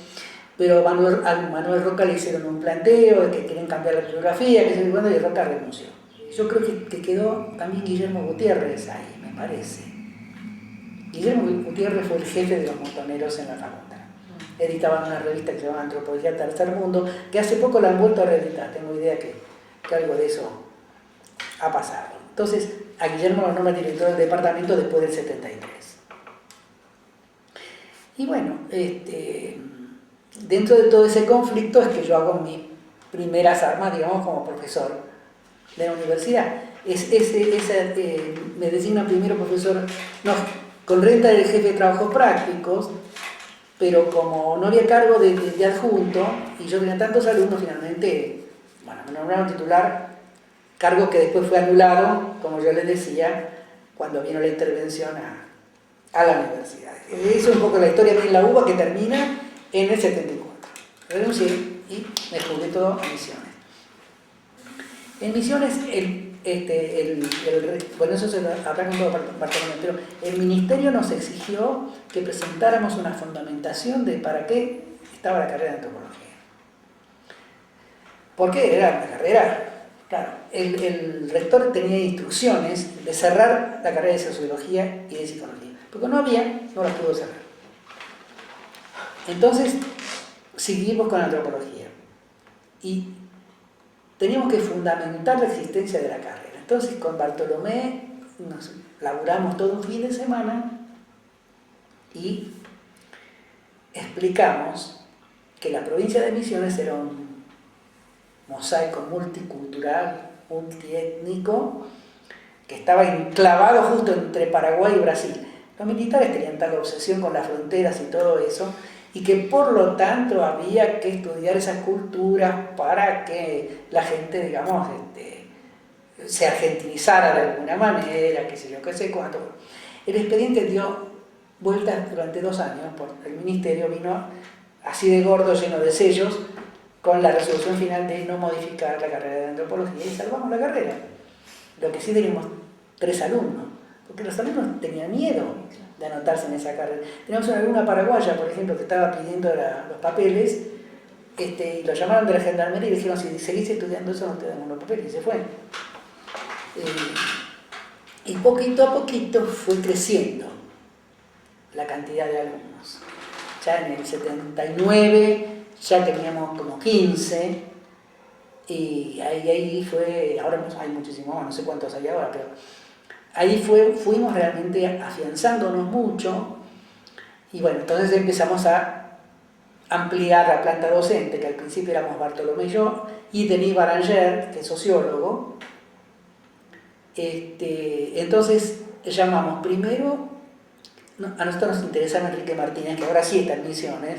pero a Manuel Roca le hicieron un planteo de que quieren cambiar la bibliografía, que se y Roca renunció. Yo creo que quedó también Guillermo Gutiérrez ahí, me parece. Guillermo Gutiérrez fue el jefe de los montoneros en la facultad. Editaban una revista que se llama Antropología Tercer Mundo, que hace poco la han vuelto a reeditar. Tengo idea que algo de eso ha pasado. Entonces, a Guillermo lo nombra director del departamento después del 73. Y bueno, dentro de todo ese conflicto es que yo hago mis primeras armas, digamos, como profesor de la universidad. Me designan primero profesor, no, con renta del jefe de trabajos prácticos, pero como no había cargo de adjunto, y yo tenía tantos alumnos, finalmente, bueno, me nombraron titular, cargo que después fue anulado, como yo les decía, cuando vino la intervención a la universidad. Eso es un poco la historia de la UBA, que termina en el 74. Renuncié y me jugué todo a Misiones. En Misiones, bueno, eso se lo habrá contado Bartolomé, pero el ministerio nos exigió que presentáramos una fundamentación de para qué estaba la carrera de antropología. Porque era una carrera, claro, el rector tenía instrucciones de cerrar la carrera de sociología y de psicología, porque no la pudo cerrar. Entonces, seguimos con antropología y teníamos que fundamentar la existencia de la carrera. Entonces, con Bartolomé nos laburamos todo un fin de semana y explicamos que la provincia de Misiones era un mosaico multicultural, multiétnico, que estaba enclavado justo entre Paraguay y Brasil. Los militares tenían tal obsesión con las fronteras y todo eso, y que por lo tanto había que estudiar esas culturas para que la gente, digamos, se argentinizara de alguna manera, qué sé yo, qué sé cuánto. El expediente dio vueltas durante 2 años, el ministerio vino así de gordo, lleno de sellos, con la resolución final de no modificar la carrera de antropología, y salvamos la carrera. Lo que sí teníamos 3 alumnos, porque los alumnos tenían miedo de anotarse en esa carrera. Teníamos una alumna paraguaya, por ejemplo, que estaba pidiendo los papeles, y lo llamaron de la gendarmería y le dijeron: si seguís estudiando eso no te damos los papeles, y se fue. Y poquito a poquito fue creciendo la cantidad de alumnos. Ya en el 79 ya teníamos como 15, y ahí fue, ahora hay muchísimos más, no sé cuántos hay ahora, pero ahí fuimos realmente afianzándonos mucho, y bueno, entonces empezamos a ampliar la planta docente, que al principio éramos Bartolomé y yo, y Denis Baranger, que es sociólogo. Entonces llamamos primero, a nosotros nos interesaba Enrique Martínez, que ahora sí está en Misiones.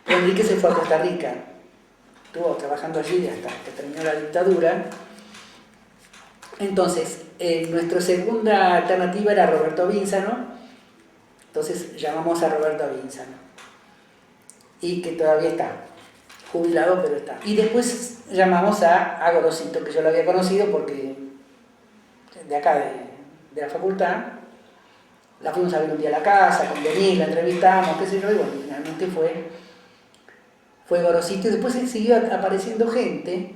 Enrique se fue a Costa Rica, estuvo trabajando allí hasta que terminó la dictadura. Entonces, nuestra segunda alternativa era Roberto Vinzano, entonces llamamos a Roberto Vinzano, y que todavía está jubilado, pero está. Y después llamamos a Gorosito, que yo lo había conocido porque de acá, de la facultad, la fuimos a ver un día a la casa, con Denis, la entrevistamos, qué sé yo, y bueno, finalmente fue Gorosito, y después siguió apareciendo gente,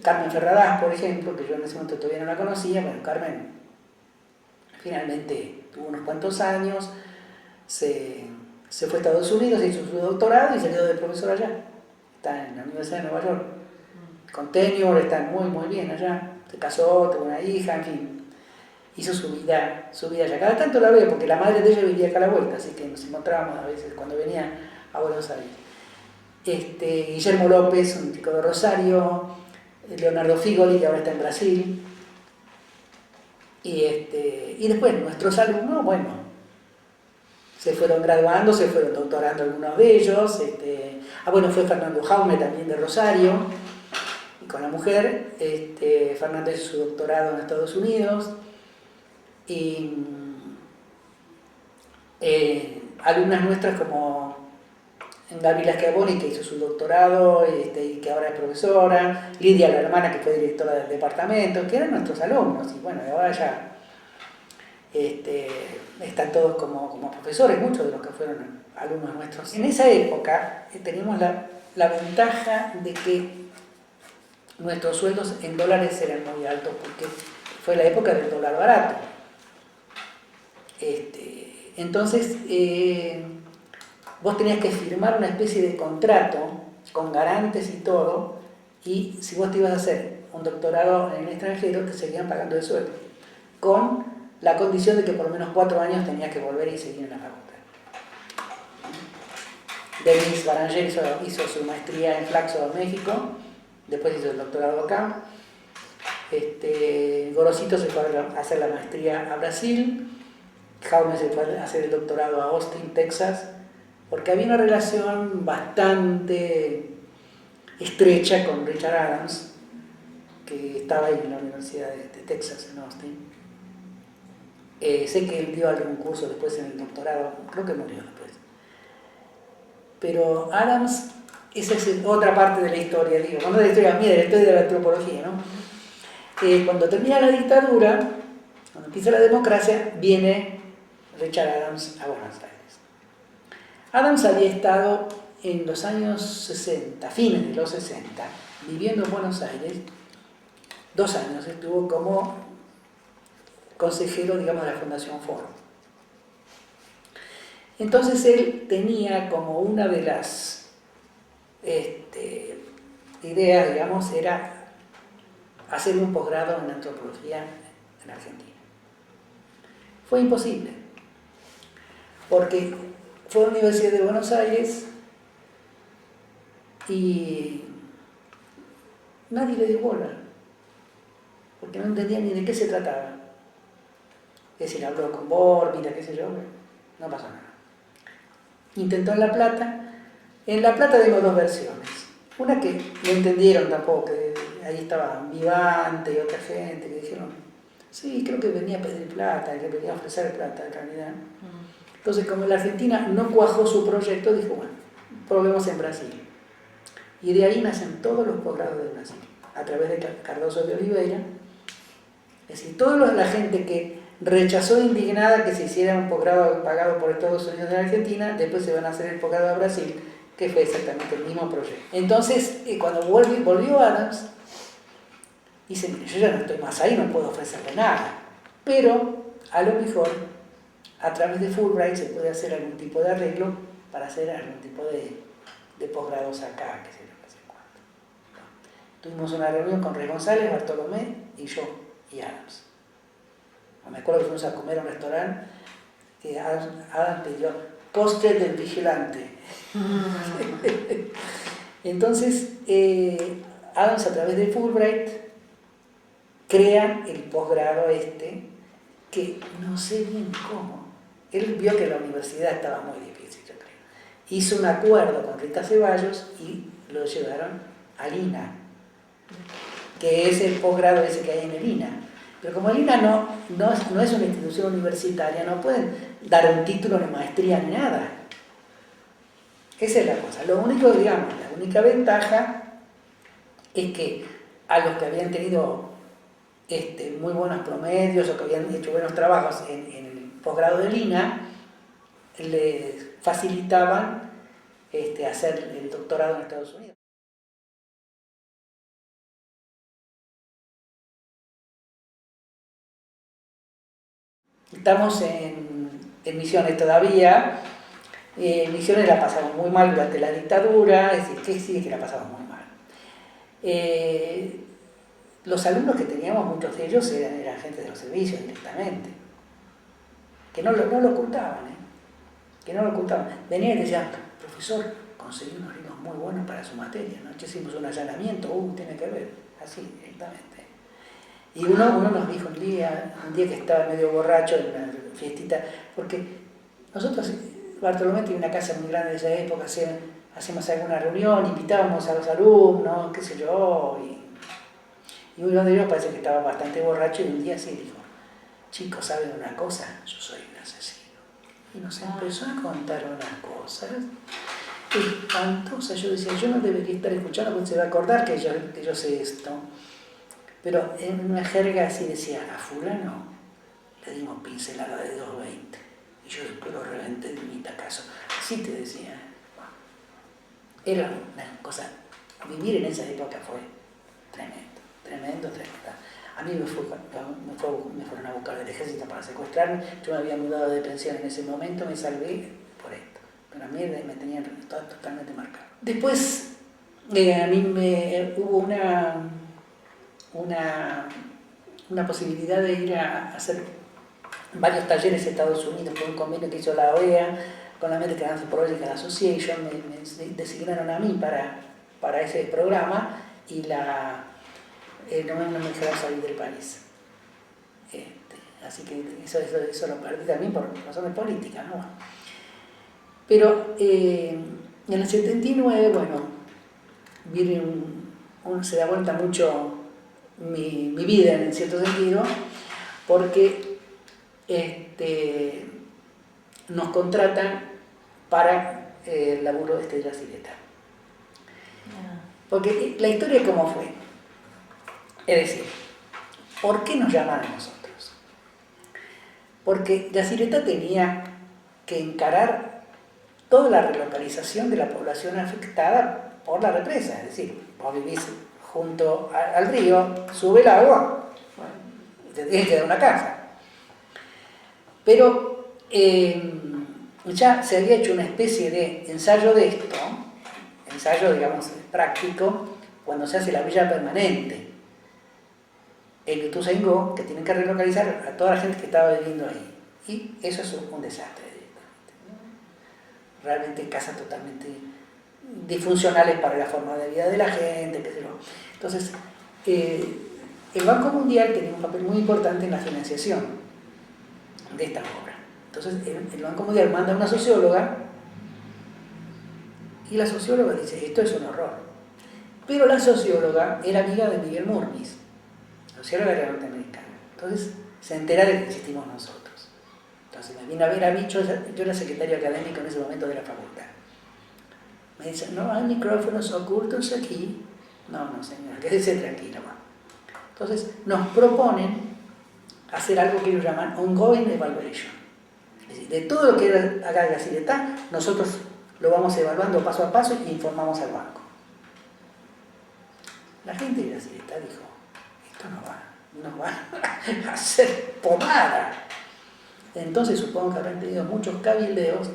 Carmen Ferradas, por ejemplo, que yo en ese momento todavía no la conocía. Bueno, Carmen finalmente tuvo unos cuantos años, se fue a Estados Unidos, se hizo su doctorado y salió de profesor allá. Está en la Universidad de Nueva York, con tenure, está muy muy bien allá, se casó, tuvo una hija, en fin, hizo su vida allá. Cada tanto la veo, porque la madre de ella vivía acá a la vuelta, así que nos encontrábamos a veces cuando venía a Buenos Aires. Guillermo López, un chico de Rosario, Leonardo Figoli, que ahora está en Brasil, y después nuestros alumnos, bueno, se fueron graduando, se fueron doctorando algunos de ellos. Bueno, fue Fernando Jaume, también de Rosario, y con la mujer. Fernando hizo su doctorado en Estados Unidos, y alumnas nuestras como Gabriela Schiavoni, que hizo su doctorado y que ahora es profesora, Lidia, la hermana, que fue directora del departamento, que eran nuestros alumnos, y bueno, ahora ya están todos como profesores, muchos de los que fueron alumnos nuestros. En esa época teníamos la ventaja de que nuestros sueldos en dólares eran muy altos, porque fue la época del dólar barato. Entonces, vos tenías que firmar una especie de contrato con garantes y todo, y si vos te ibas a hacer un doctorado en el extranjero, te seguían pagando el sueldo, con la condición de que por lo menos 4 años tenías que volver y seguir en la facultad. Denis Baranger hizo su maestría en Flaxo, México, después hizo el doctorado acá. Gorosito se fue a hacer la maestría a Brasil, Jaume se fue a hacer el doctorado a Austin, Texas, porque había una relación bastante estrecha con Richard Adams, que estaba ahí en la Universidad de Texas, en Austin. Sé que él dio algún curso después en el doctorado, creo que murió después. Pero Adams, esa es otra parte de la historia, digo, no de la historia mía, de la historia de la antropología, ¿no? Cuando termina la dictadura, cuando empieza la democracia, viene Richard Adams a Buenos Aires. Adams había estado en los años 60, fines de los 60, viviendo en Buenos Aires, 2 años, estuvo como consejero, digamos, de la Fundación Ford. Entonces él tenía como una de las ideas, digamos, era hacer un posgrado en antropología en Argentina. Fue imposible, porque fue a la Universidad de Buenos Aires y nadie le dio bola, porque no entendía ni de qué se trataba. Es decir, habló con Borbila, qué sé yo, no pasó nada. Intentó en La Plata. En La Plata tengo 2 versiones. Una que no entendieron tampoco, que ahí estaba Vivante y otra gente que dijeron, sí, creo que venía a pedir plata, que venía a ofrecer plata en realidad. Entonces, como la Argentina no cuajó su proyecto, dijo, bueno, probemos en Brasil. Y de ahí nacen todos los posgrados de Brasil, a través de Cardoso de Oliveira. Es decir, toda la gente que rechazó indignada que se hiciera un posgrado pagado por Estados Unidos en Argentina, después se van a hacer el posgrado a Brasil, que fue exactamente el mismo proyecto. Entonces, cuando volvió Adams, dice, mire, yo ya no estoy más ahí, no puedo ofrecerle nada, pero a lo mejor a través de Fulbright se puede hacer algún tipo de arreglo para hacer algún tipo de posgrados acá, que sé yo, no sé cuánto. Tuvimos una reunión con Rey González, Bartolomé y yo y Adams. Me acuerdo que fuimos a comer a un restaurante que Adams pidió postre del vigilante. Entonces, Adams a través de Fulbright crea el posgrado que no sé bien cómo. Él vio que la universidad estaba muy difícil, yo creo. Hizo un acuerdo con Rita Ceballos y lo llevaron al INA, que es el posgrado ese que hay en el INA. Pero como el INA no es una institución universitaria, no pueden dar un título de maestría ni nada. Esa es la cosa. Lo único, digamos, la única ventaja es que a los que habían tenido muy buenos promedios o que habían hecho buenos trabajos en el posgrado del INA, les facilitaban hacer el doctorado en Estados Unidos. Estamos en Misiones todavía. Misiones la pasamos muy mal durante la dictadura, es decir, que sí, que la pasamos muy mal. Los alumnos que teníamos, muchos de ellos eran gente de los servicios directamente, que no lo ocultaban, que no lo ocultaban. Venían y decían, profesor, conseguí unos libros muy buenos para su materia, anoche hicimos un allanamiento, tiene que ver, así directamente. Y uno nos dijo un día que estaba medio borracho en una fiestita, porque nosotros, Bartolomé tiene una casa muy grande de esa época, hacíamos alguna reunión, invitábamos a los alumnos, qué sé yo, y uno de ellos parece que estaba bastante borracho y un día sí dijo, chicos, ¿saben una cosa? Yo soy un asesino. Y nos empezó a contar unas cosas espantosas. Yo decía, yo no debería estar escuchando porque se va a acordar que yo sé esto. Pero en una jerga así decía, a fulano le dimos pincelada de 220 y yo después lo reventé de mi tacazo. Así te decía. Era una cosa, vivir en esa época fue tremendo. A mí me fueron a buscar del ejército para secuestrarme, yo me había mudado de pensión en ese momento, me salvé por esto. Pero a mí me tenían totalmente marcado. Después, a mí hubo una posibilidad de ir a hacer varios talleres en Estados Unidos por un convenio que hizo la OEA con la American Anthropological Association. Me designaron a mí para ese programa y no me dejaron salir del país. Así que eso lo perdí también por razones políticas, ¿no? Pero en el 79, bueno, se da vuelta mucho mi vida en cierto sentido, porque nos contratan para el laburo de Yacireta. Porque la historia cómo fue. Es decir, ¿por qué nos llaman a nosotros? Porque Yacireta tenía que encarar toda la relocalización de la población afectada por la represa. Es decir, vos vivís junto al río, sube el agua, te tienes que dar una casa. Pero ya se había hecho una especie de ensayo de esto, ensayo, digamos, práctico, cuando se hace la villa permanente en Ituzaingó, que tienen que relocalizar a toda la gente que estaba viviendo ahí. Y eso es un desastre directamente, ¿no? Realmente casas totalmente disfuncionales para la forma de vida de la gente, qué sé yo. Entonces, el Banco Mundial tenía un papel muy importante en la financiación de esta obra. Entonces, el Banco Mundial manda una socióloga y la socióloga dice, esto es un horror. Pero la socióloga era amiga de Miguel Murmis, la socióloga era norteamericana. Entonces, se entera de que existimos nosotros. Entonces, me vino a ver a mí, yo era secretario académico en ese momento de la facultad. Me dice, no hay micrófonos ocultos aquí. No, señora, quédese tranquila. Entonces, nos proponen hacer algo que ellos llaman ongoing evaluation. Es decir, de todo lo que haga Yacireta, nosotros lo vamos evaluando paso a paso y informamos al banco. La gente de Yacireta dijo, esto no va a hacer pomada. Entonces supongo que habrán tenido muchos cabildeos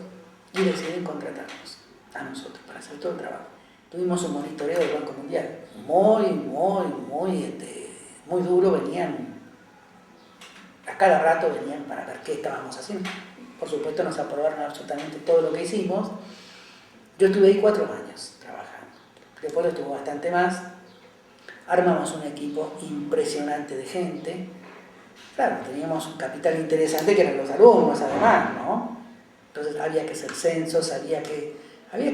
y deciden contratarnos a nosotros para hacer todo el trabajo. Tuvimos un monitoreo del Banco Mundial muy duro, a cada rato venían para ver qué estábamos haciendo. Por supuesto nos aprobaron absolutamente todo lo que hicimos. Yo estuve ahí 4 años trabajando, después lo estuvo bastante más. Armamos un equipo impresionante de gente. Claro, teníamos un capital interesante que eran los alumnos además, ¿no? Entonces había que hacer censos, había que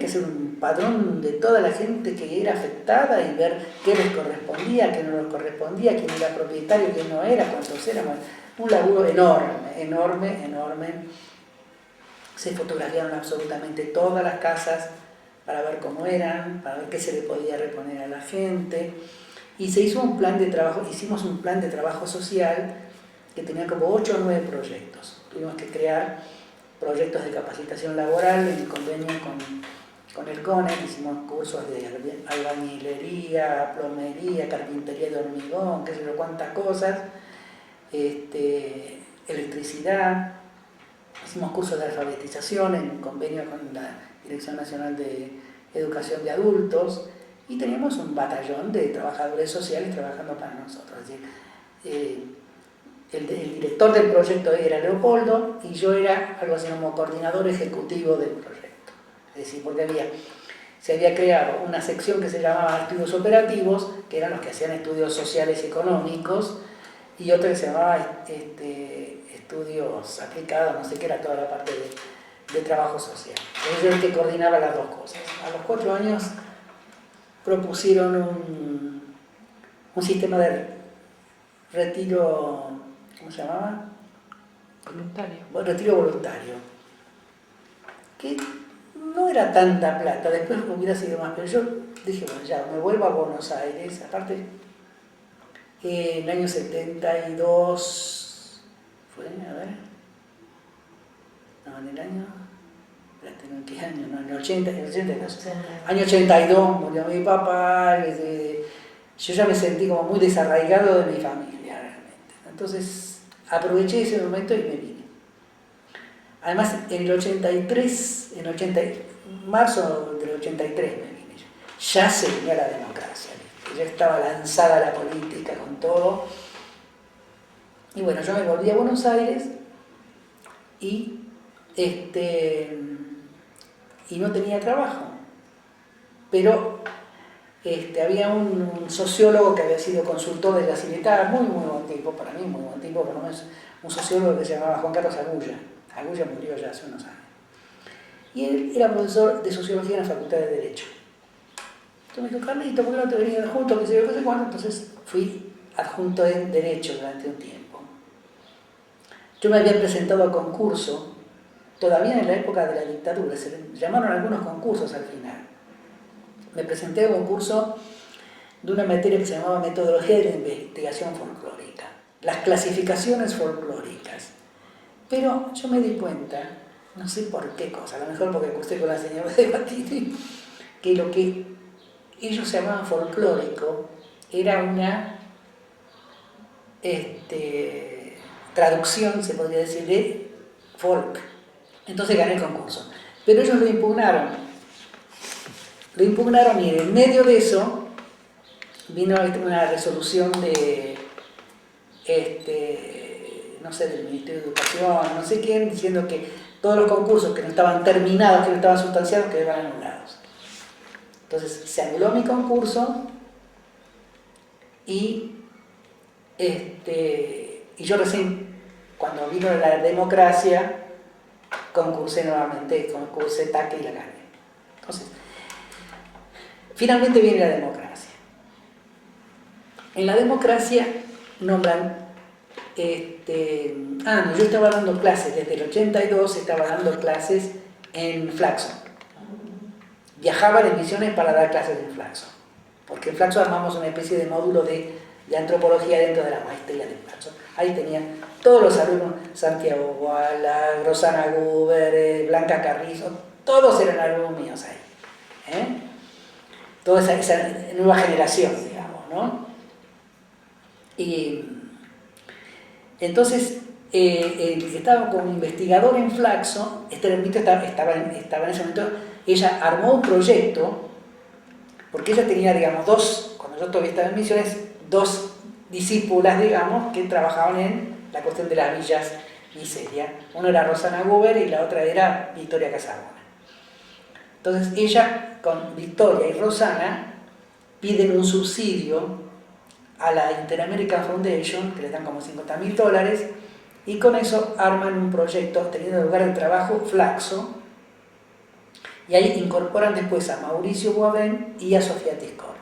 hacer un padrón de toda la gente que era afectada y ver qué les correspondía, qué no les correspondía, quién era propietario, quién no era, cuántos éramos. Un laburo enorme. Se fotografiaron absolutamente todas las casas para ver cómo eran, para ver qué se le podía reponer a la gente. Y se hizo un plan de trabajo, hicimos un plan de trabajo social que tenía como 8 o 9 proyectos. Tuvimos que crear proyectos de capacitación laboral en convenio con el CONEC, hicimos cursos de albañilería, plomería, carpintería de hormigón, qué sé yo, cuántas cosas, electricidad, hicimos cursos de alfabetización en convenio con la Dirección Nacional de Educación de Adultos y teníamos un batallón de trabajadores sociales trabajando para nosotros. Es decir, el director del proyecto era Leopoldo y yo era algo así como coordinador ejecutivo del proyecto. Es decir, porque se había creado una sección que se llamaba estudios operativos, que eran los que hacían estudios sociales y económicos, y otra que se llamaba estudios aplicados, no sé qué, era toda la parte de trabajo social. Entonces yo era el que coordinaba las dos cosas. A los 4 años propusieron un sistema de retiro, ¿cómo se llamaba?
Voluntario.
Bueno, retiro voluntario, que no era tanta plata, después hubiera sido más, pero yo dije, bueno, ya, me vuelvo a Buenos Aires, aparte, en el año 72, fue, a ver, no, en el año, espérate, ¿en qué año? No, en el 82, año 82 murió mi papá, yo ya me sentí como muy desarraigado de mi familia, realmente. Entonces, aproveché ese momento y me vine. Además, en el 83, marzo del 83 me vine yo. Ya se venía la democracia, ya estaba lanzada la política con todo. Y bueno, yo me volví a Buenos Aires y no tenía trabajo. Pero había un sociólogo que había sido consultor de Yacireta, muy buen tipo, para mí muy buen tipo, por lo menos un sociólogo que se llamaba Juan Carlos Agulla. Agulla murió ya hace unos años. Y él era profesor de sociología en la Facultad de Derecho. Entonces me dijo, Carlito, ¿por qué no te venís de adjunto? ¿Qué sé yo, qué sé cuándo? Entonces fui adjunto en Derecho durante un tiempo. yo me había presentado a concurso, todavía en la época de la dictadura, se llamaron algunos concursos al final. Me presenté a un concurso de una materia que se llamaba Metodología de la Investigación Folclórica, las clasificaciones folclóricas. Pero yo me di cuenta, no sé por qué cosa, a lo mejor porque cursé con la señora de Batini, que lo que ellos llamaban folclórico era una traducción, se podría decir, de folk. Entonces gané el concurso. Pero ellos lo impugnaron y en medio de eso vino una resolución de, no sé, del Ministerio de Educación, no sé quién, diciendo que todos los concursos que no estaban terminados, que no estaban sustanciados, quedaban anulados. Entonces se anuló mi concurso y yo recién, cuando vino la democracia, concursé nuevamente, concursé TAC y la gané. Entonces, finalmente viene la democracia. En la democracia nombran, yo estaba dando clases, desde el 82 estaba dando clases en Flaxo. Viajaba de misiones para dar clases en Flaxo, porque en Flaxo armamos una especie de módulo de antropología dentro de la maestría de Flaxo. Ahí tenían todos los alumnos, Santiago Guala, Rosana Guber, Blanca Carrizo, todos eran alumnos míos ahí. Toda esa nueva generación, digamos, ¿no? Y entonces, el que estaba como investigador en Flaxo, Esther Ermita estaba en ese momento, ella armó un proyecto, porque ella tenía, digamos, cuando yo todavía estaba en Misiones, dos discípulas, digamos, que trabajaban en la cuestión de las villas miseria. Una era Rosana Guber y la otra era Victoria Casabona. Entonces ella, con Victoria y Rosana, piden un subsidio a la Inter-American Foundation, que le dan como $50.000, y con eso arman un proyecto, teniendo lugar de trabajo Flaxo, y ahí incorporan después a Mauricio Boivin y a Sofía Tiscornia.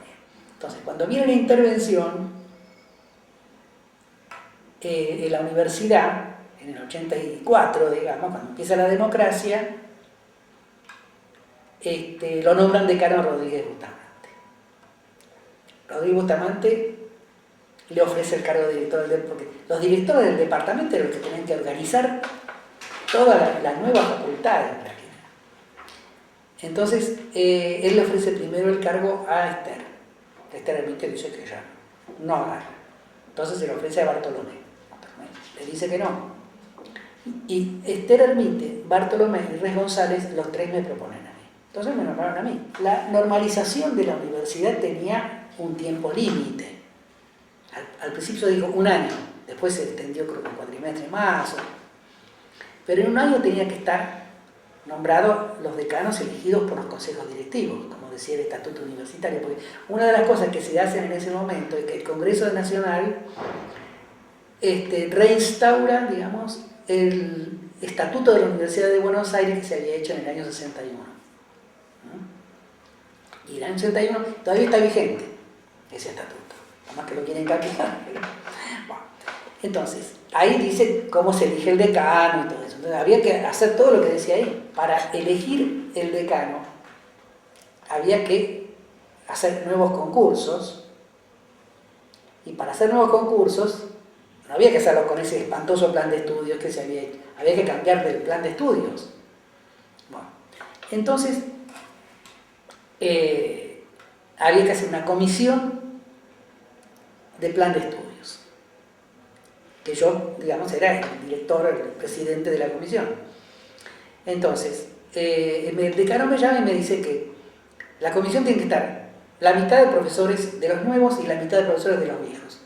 Entonces, cuando viene la intervención, en la universidad, en el 84, digamos, cuando empieza la democracia, lo nombran decano Rodríguez Bustamante. Rodríguez Bustamante le ofrece el cargo de director del porque los directores del departamento eran los que tenían que organizar toda la nueva facultad en realidad. Entonces, él le ofrece primero el cargo a Esther. Esther Ermita dice que ya no agarra. Entonces se le ofrece a Bartolomé. Le dice que no. Y Esther Ermite, Bartolomé y Reyes González, los tres me proponen a mí. Entonces me nombraron a mí. La normalización de la universidad tenía un tiempo límite. Al principio dijo 1 año, después se extendió creo que un cuatrimestre más. Pero en 1 año tenía que estar nombrados los decanos elegidos por los consejos directivos, como decía el estatuto universitario. Porque una de las cosas que se hacen en ese momento es que el Congreso Nacional reinstaura, digamos, el estatuto de la Universidad de Buenos Aires que se había hecho en el año 61. Y el año 61 todavía está vigente ese estatuto, nada más que lo quieren cambiar. Bueno, entonces, ahí dice cómo se elige el decano y todo eso. Entonces, había que hacer todo lo que decía ahí. Para elegir el decano había que hacer nuevos concursos, y para hacer nuevos concursos no había que hacerlo con ese espantoso plan de estudios que se había hecho, había que cambiar del plan de estudios. Bueno, entonces había que hacer una comisión de plan de estudios, que yo, digamos, era el director, el presidente de la comisión. Entonces, el decano me llama y me dice que la comisión tiene que estar la mitad de profesores de los nuevos y la mitad de profesores de los viejos.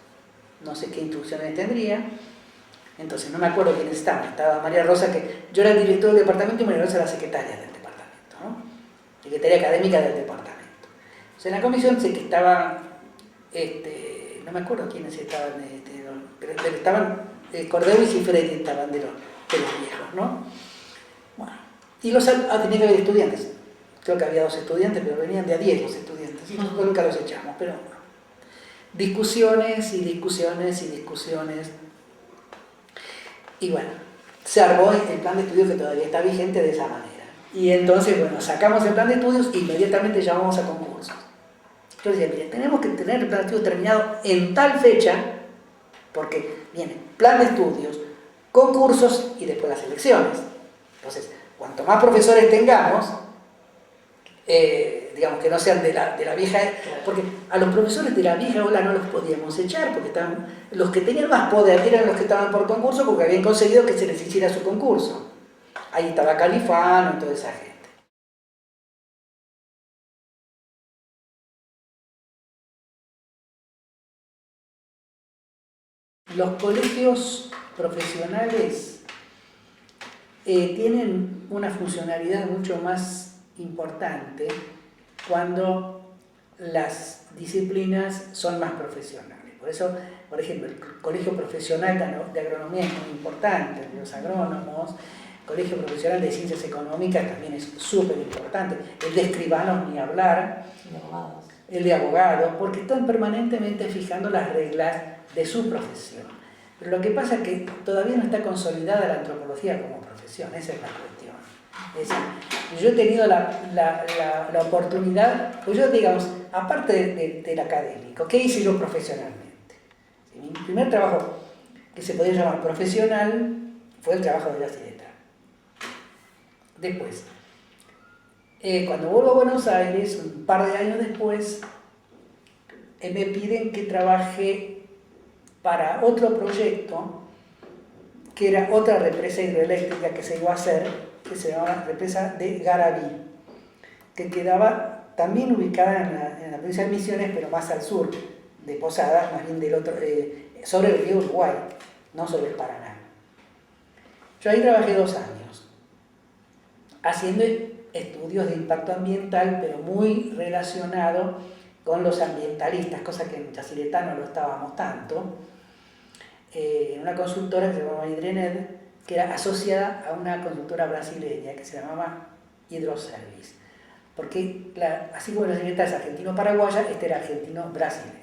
No sé qué instrucciones tendría. Entonces, no me acuerdo quiénes estaban. Estaba María Rosa, que yo era el director del departamento, y María Rosa era la secretaria del departamento, ¿no? Secretaria académica del departamento. Entonces, en la comisión sé que estaban, no me acuerdo quiénes estaban, pero estaban Cordero y Cifredi, estaban de los viejos, ¿no? Bueno, y tenía que haber estudiantes. Creo que había 2 estudiantes, pero venían de a 10 los estudiantes. Y nosotros nunca los echamos, pero bueno. Discusiones y discusiones y discusiones. Y bueno, se armó el plan de estudios que todavía está vigente de esa manera. Y entonces, bueno, sacamos el plan de estudios e inmediatamente llamamos a concursos. Yo decía, mire, tenemos que tener el plan de estudios terminado en tal fecha, porque viene plan de estudios, concursos y después las elecciones. Entonces, cuanto más profesores tengamos, digamos que no sean de la vieja, porque a los profesores de la vieja ola no los podíamos echar, porque los que tenían más poder eran los que estaban por concurso, porque habían conseguido que se les hiciera su concurso. Ahí estaba Califano y toda esa gente. Los colegios profesionales tienen una funcionalidad mucho más importante cuando las disciplinas son más profesionales. Por eso, por ejemplo, el colegio profesional de agronomía es muy importante, el de los agrónomos, el colegio profesional de ciencias económicas también es súper importante, el de escribanos ni hablar, el de abogados, porque están permanentemente fijando las reglas de su profesión. Pero lo que pasa es que todavía no está consolidada la antropología como profesión, esa es la cuestión. Es decir, yo he tenido la oportunidad, pues yo digamos, aparte del académico, ¿qué hice yo profesionalmente? Mi primer trabajo que se podría llamar profesional fue el trabajo de la Cileta. Después, cuando vuelvo a Buenos Aires, un par de años después, me piden que trabaje para otro proyecto, que era otra represa hidroeléctrica que se iba a hacer, que se llamaba represa de Garabí, que quedaba también ubicada en la provincia de Misiones, pero más al sur de Posadas, más bien del otro, sobre el río Uruguay, no sobre el Paraná. Yo ahí trabajé 2 años, haciendo estudios de impacto ambiental, pero muy relacionado con los ambientalistas, cosa que en Yacyretá no lo estábamos tanto, en una consultora que se llamaba Hidrenet, que era asociada a una consultora brasileña que se llamaba Hidroservice. Porque así como Yacyretá es argentino-paraguaya, este era argentino-brasileño.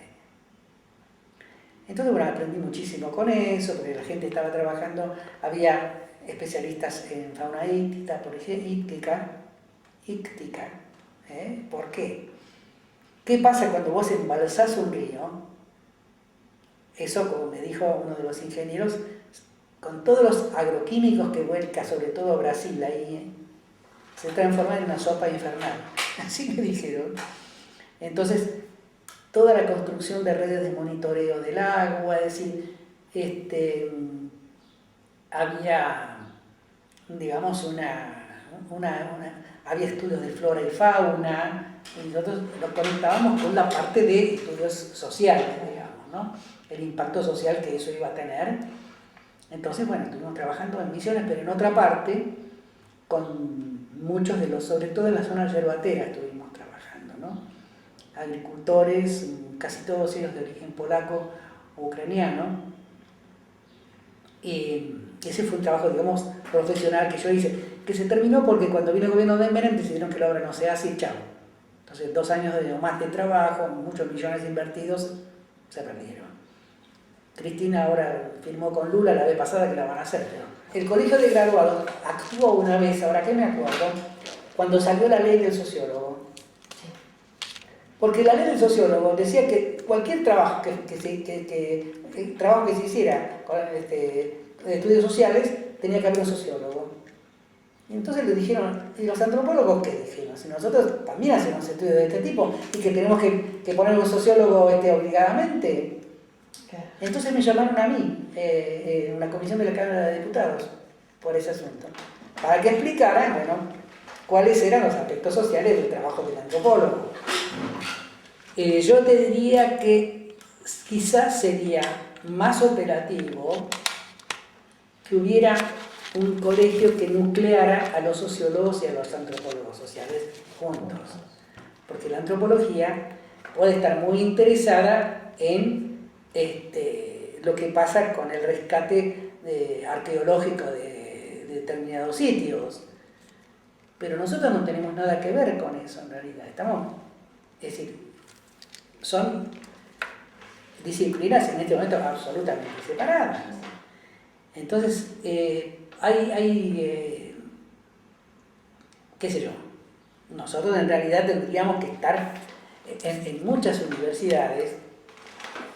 Entonces, bueno, aprendí muchísimo con eso, porque la gente estaba trabajando, había especialistas en fauna íctica, por ejemplo, íctica. ¿Por qué? ¿Qué pasa cuando vos embalsás un río? Eso, como me dijo uno de los ingenieros, con todos los agroquímicos que vuelca, sobre todo Brasil, ahí se transforma en una sopa infernal. Así me dijeron. Entonces, toda la construcción de redes de monitoreo del agua, es decir, había, digamos, había estudios de flora y fauna, y nosotros lo conectábamos con la parte de estudios sociales, digamos, ¿no? El impacto social que eso iba a tener. Entonces, bueno, estuvimos trabajando en Misiones, pero en otra parte, con muchos de los, sobre todo en la zona yerbatera estuvimos trabajando, ¿no? Agricultores, casi todos ellos de origen polaco o ucraniano. Y ese fue un trabajo, digamos, profesional que yo hice, que se terminó porque cuando vino el gobierno de Menem decidieron que la obra no se hace y chao. Entonces, 2 años o más de trabajo, muchos millones invertidos, se perdieron. Cristina ahora firmó con Lula la vez pasada que la van a hacer, pero el colegio de graduados actuó una vez, ahora que me acuerdo, cuando salió la ley del sociólogo. Porque la ley del sociólogo decía que cualquier trabajo que se hiciera con estudios sociales tenía que haber un sociólogo. Y entonces le dijeron, ¿y los antropólogos qué dijeron? Si nosotros también hacemos estudios de este tipo y que tenemos que poner un sociólogo obligadamente. Entonces me llamaron a mí, en una comisión de la Cámara de Diputados, por ese asunto, para que explicaran, bueno, cuáles eran los aspectos sociales del trabajo del antropólogo. Yo te diría que quizás sería más operativo que hubiera un colegio que nucleara a los sociólogos y a los antropólogos sociales juntos, porque la antropología puede estar muy interesada en lo que pasa con el rescate arqueológico de determinados sitios, pero nosotros no tenemos nada que ver con eso en realidad. Es decir, son disciplinas en este momento absolutamente separadas. Entonces, qué sé yo, nosotros en realidad tendríamos que estar en muchas universidades.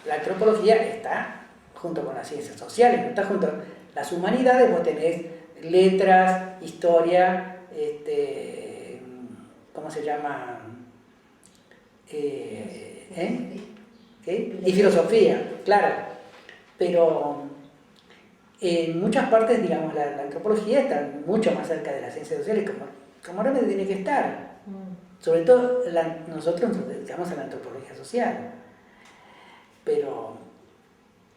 La antropología está junto con las ciencias sociales, está junto a las humanidades. Vos tenés letras, historia, ¿cómo se llama? ¿Qué? Y filosofía, claro. Pero en muchas partes, digamos, la antropología está mucho más cerca de las ciencias sociales, como realmente tiene que estar. Sobre todo nosotros nos dedicamos a la antropología social. Pero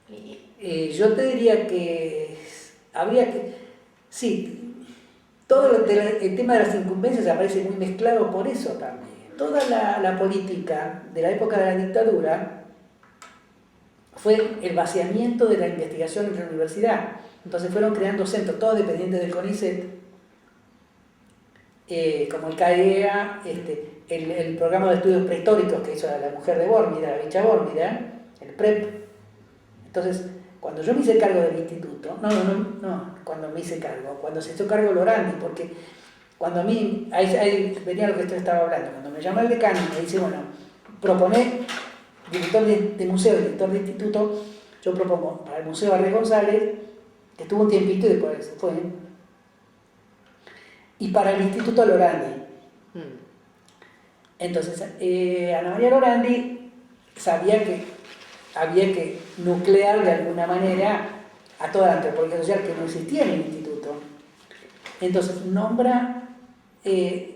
yo te diría que habría que... Sí, todo el tema de las incumbencias aparece muy mezclado por eso también. Toda la política de la época de la dictadura fue el vaciamiento de la investigación en la universidad. Entonces fueron creando centros, todos dependientes del CONICET, como el CAEA, el programa de estudios prehistóricos que hizo la mujer de Bórmida, la bicha Bórmida, el PREP. Entonces, cuando yo me hice cargo del instituto, cuando se hizo cargo Lorandi, porque cuando a mí, ahí venía lo que usted estaba hablando, cuando me llama el decano y me dice, bueno, proponé director de museo, director de instituto, yo propongo para el Museo Arre González, que estuvo un tiempito y después se fue, y para el Instituto Lorandi. Entonces, Ana María Lorandi sabía que había que nuclear de alguna manera a toda la antropología social que no existía en el instituto. Entonces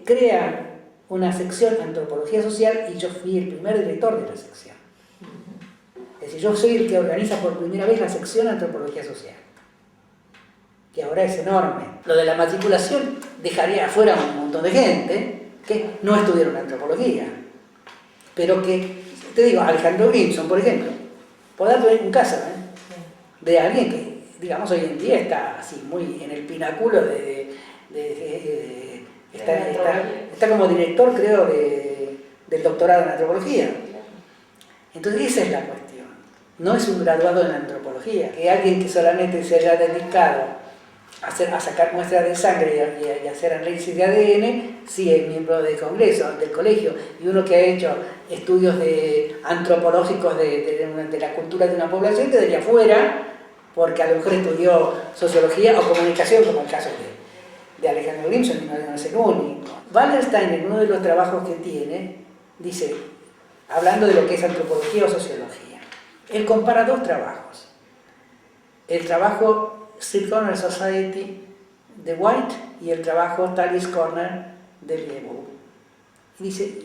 crea una sección de antropología social y yo fui el primer director de la sección. Es decir, yo soy el que organiza por primera vez la sección de antropología social, que ahora es enorme. Lo de la matriculación dejaría afuera a un montón de gente que no estudiaron antropología, pero que, te digo, Alejandro Grimson, por ejemplo, podrá tener un caso de alguien que, digamos, hoy en día está así muy en el pináculo está como director, creo, del doctorado en antropología. Entonces esa es la cuestión. No es un graduado en antropología, que alguien que solamente se haya dedicado a sacar muestras de sangre y hacer análisis de ADN, sí es miembro del congreso, del colegio, y uno que ha hecho estudios antropológicos de la cultura de una población quedaría fuera, porque a lo mejor estudió sociología o comunicación, como el caso de Alejandro Grimson, que no es el único. Wallerstein, en uno de los trabajos que tiene, dice, hablando de lo que es antropología o sociología, él compara dos trabajos. El trabajo Street Corner Society de White y el trabajo Tallis Corner de Liebau. Y dice,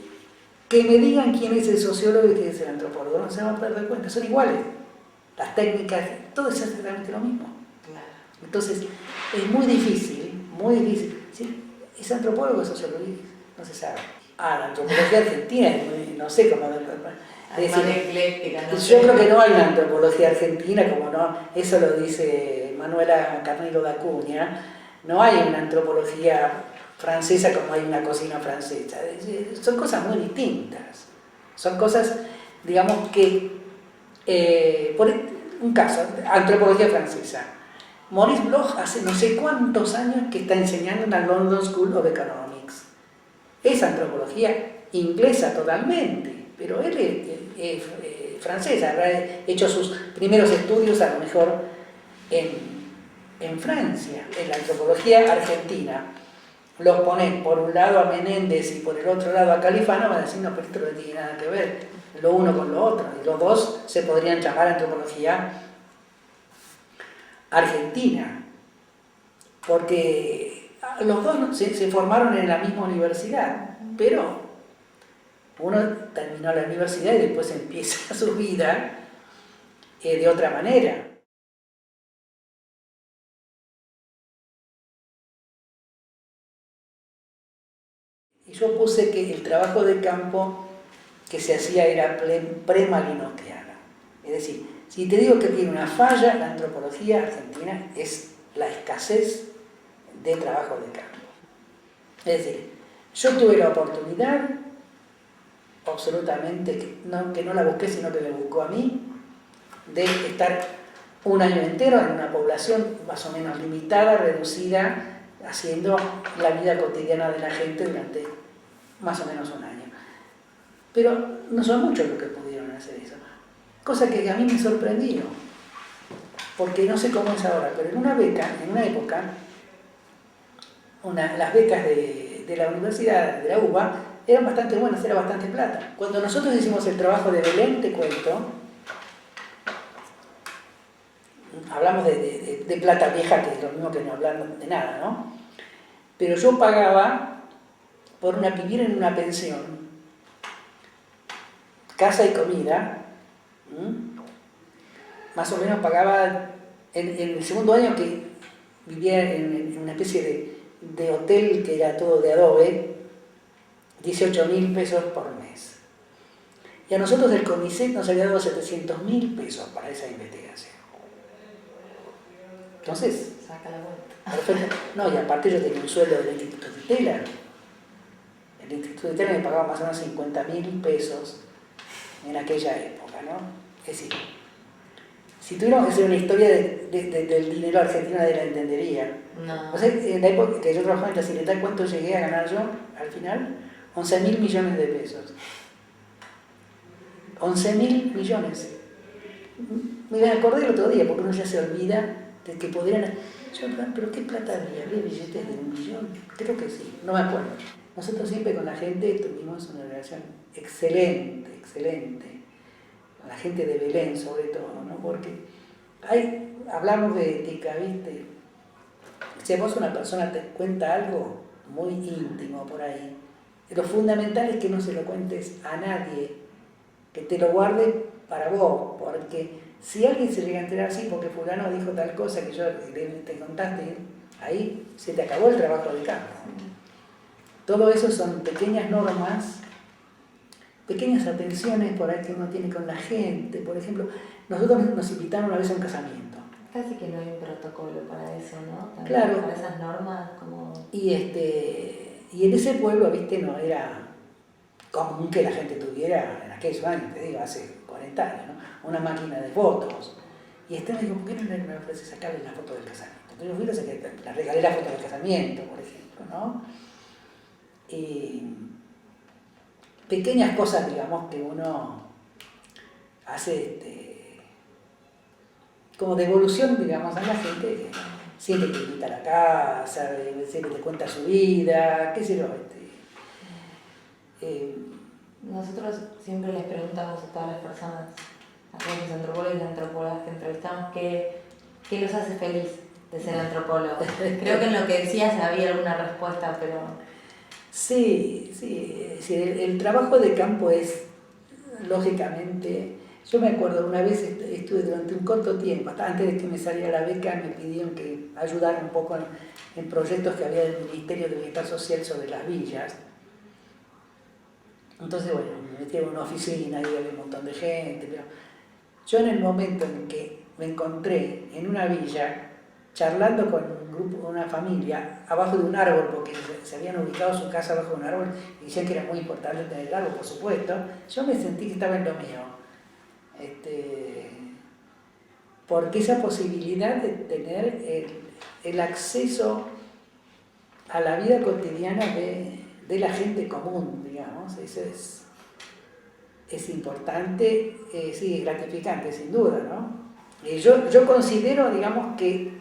que me digan quién es el sociólogo y quién es el antropólogo, no se van a poder dar cuenta, son iguales. Las técnicas, todo es exactamente lo mismo. Entonces, es muy difícil, ¿sí? ¿Es antropólogo o sociólogo? No se sabe. La antropología argentina, no sé cómo... Yo creo que no hay una antropología argentina, como no, eso lo dice Manuela Carnero de Acuña, no hay una antropología francesa como hay una cocina francesa. Son cosas muy distintas. Son cosas, digamos que, por un caso, antropología francesa. Maurice Bloch hace no sé cuántos años que está enseñando en la London School of Economics. Es antropología inglesa totalmente, pero él es francés, habrá hecho sus primeros estudios a lo mejor en Francia. En la antropología argentina los ponen por un lado a Menéndez y por el otro lado a Califano, van a decir, no, pero esto no tiene nada que ver lo uno con lo otro, y los dos se podrían llamar antropología argentina, porque los dos se formaron en la misma universidad, pero uno terminó la universidad y después empieza su vida de otra manera. Y yo puse que el trabajo de campo que se hacía era pre-malinostiano. Es decir, si te digo que tiene una falla, la antropología argentina es la escasez de trabajo de campo. Es decir, yo tuve la oportunidad, absolutamente, que no la busqué, sino que me buscó a mí, de estar un año entero en una población más o menos limitada, reducida, haciendo la vida cotidiana de la gente durante más o menos un año. Pero no son muchos los que pudieron hacer eso. Cosa que a mí me sorprendió, porque no sé cómo es ahora, pero en una época, las becas de la universidad, de la UBA, eran bastante buenas, era bastante plata. Cuando nosotros hicimos el trabajo de Belén, te cuento, hablamos de plata vieja, que es lo mismo que no hablar de nada, ¿no? Pero yo pagaba por vivir en una pensión, casa y comida, más o menos pagaba, en el segundo año que vivía en una especie de hotel que era todo de adobe, 18.000 pesos por mes. Y a nosotros el CONICET nos había dado 700.000 pesos para esa investigación. Entonces,
saca la vuelta.
Perfecto. No, y aparte yo tenía un sueldo del Instituto de Tela. El Instituto de Tela me pagaba más o menos 50.000 pesos en aquella época, ¿no? Es decir, si tuviéramos que hacer una historia del dinero argentino, nadie la entendería.
No.
O sea, en la época que yo trabajaba en la Secretaría, ¿cuánto llegué a ganar yo al final? 11.000 millones de pesos. 11.000 millones. Me acordé el otro día, porque uno ya se olvida de que podrían... ¿Pero qué plata había? ¿Había billetes de 1 millón? Creo que sí, no me acuerdo. Nosotros siempre con la gente tuvimos una relación excelente, excelente. Con la gente de Belén sobre todo, ¿no? Porque hablamos de ética, ¿viste? Si a vos una persona te cuenta algo muy íntimo por ahí, lo fundamental es que no se lo cuentes a nadie, que te lo guarde para vos, porque si alguien se llega a enterar así porque fulano dijo tal cosa que yo te contaste, ahí se te acabó el trabajo de campo. Todo eso son pequeñas normas, pequeñas atenciones por ahí que uno tiene con la gente. Por ejemplo, nosotros nos invitaron una vez a un casamiento.
Casi que no hay un protocolo para eso, ¿no? También
claro.
Para esas normas como...
Y en ese pueblo, ¿viste? No era común que la gente tuviera, en aquellos años, te digo, hace 40 años, ¿no? Una máquina de fotos. Y me dijo, ¿por qué no me ofrece sacarle la foto del casamiento? Entonces yo fui, le regalé la foto del casamiento, por ejemplo, ¿no? Pequeñas cosas, digamos, que uno hace como devolución, digamos, a la gente que siempre te invita a la casa, siempre te cuenta su vida, qué sé yo.
Nosotros siempre les preguntamos a todas las personas, a todos los antropólogos y antropólogas que entrevistamos, ¿qué los hace feliz de ser antropólogo? Creo que en lo que decías había alguna respuesta, pero... Sí,
el trabajo de campo es, lógicamente, yo me acuerdo, una vez estuve durante un corto tiempo, antes de que me saliera la beca, me pidieron que ayudara un poco en proyectos que había del Ministerio de Bienestar Social sobre las villas. Entonces, bueno, me metí en una oficina y había un montón de gente, pero yo en el momento en que me encontré en una villa, charlando con un grupo, una familia, abajo de un árbol, porque se habían ubicado su casa abajo de un árbol y decían que era muy importante tener el árbol, por supuesto, yo me sentí que estaba en lo mío. Porque esa posibilidad de tener el acceso a la vida cotidiana de la gente común, digamos, eso es importante, sí, es gratificante, sin duda, ¿no? Yo considero, digamos, que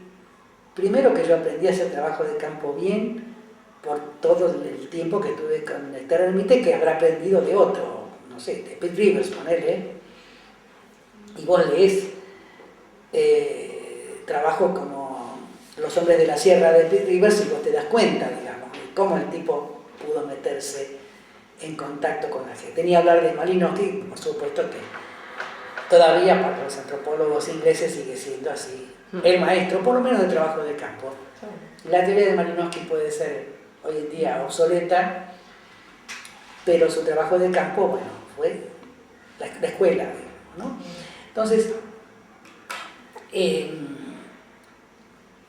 primero que yo aprendí a hacer trabajo de campo bien por todo el tiempo que tuve con Esther Hermite, que habrá aprendido de otro, no sé, de Pitt Rivers, ponerle, y vos lees trabajo como Los hombres de la sierra de Pitt Rivers y vos te das cuenta, digamos, de cómo el tipo pudo meterse en contacto con la gente. Tenía que hablar de Malinowski, por supuesto que todavía para los antropólogos ingleses sigue siendo así el maestro, por lo menos de trabajo de campo. La teoría de Malinowski puede ser hoy en día obsoleta, pero su trabajo de campo, bueno, fue la escuela, ¿no? Entonces,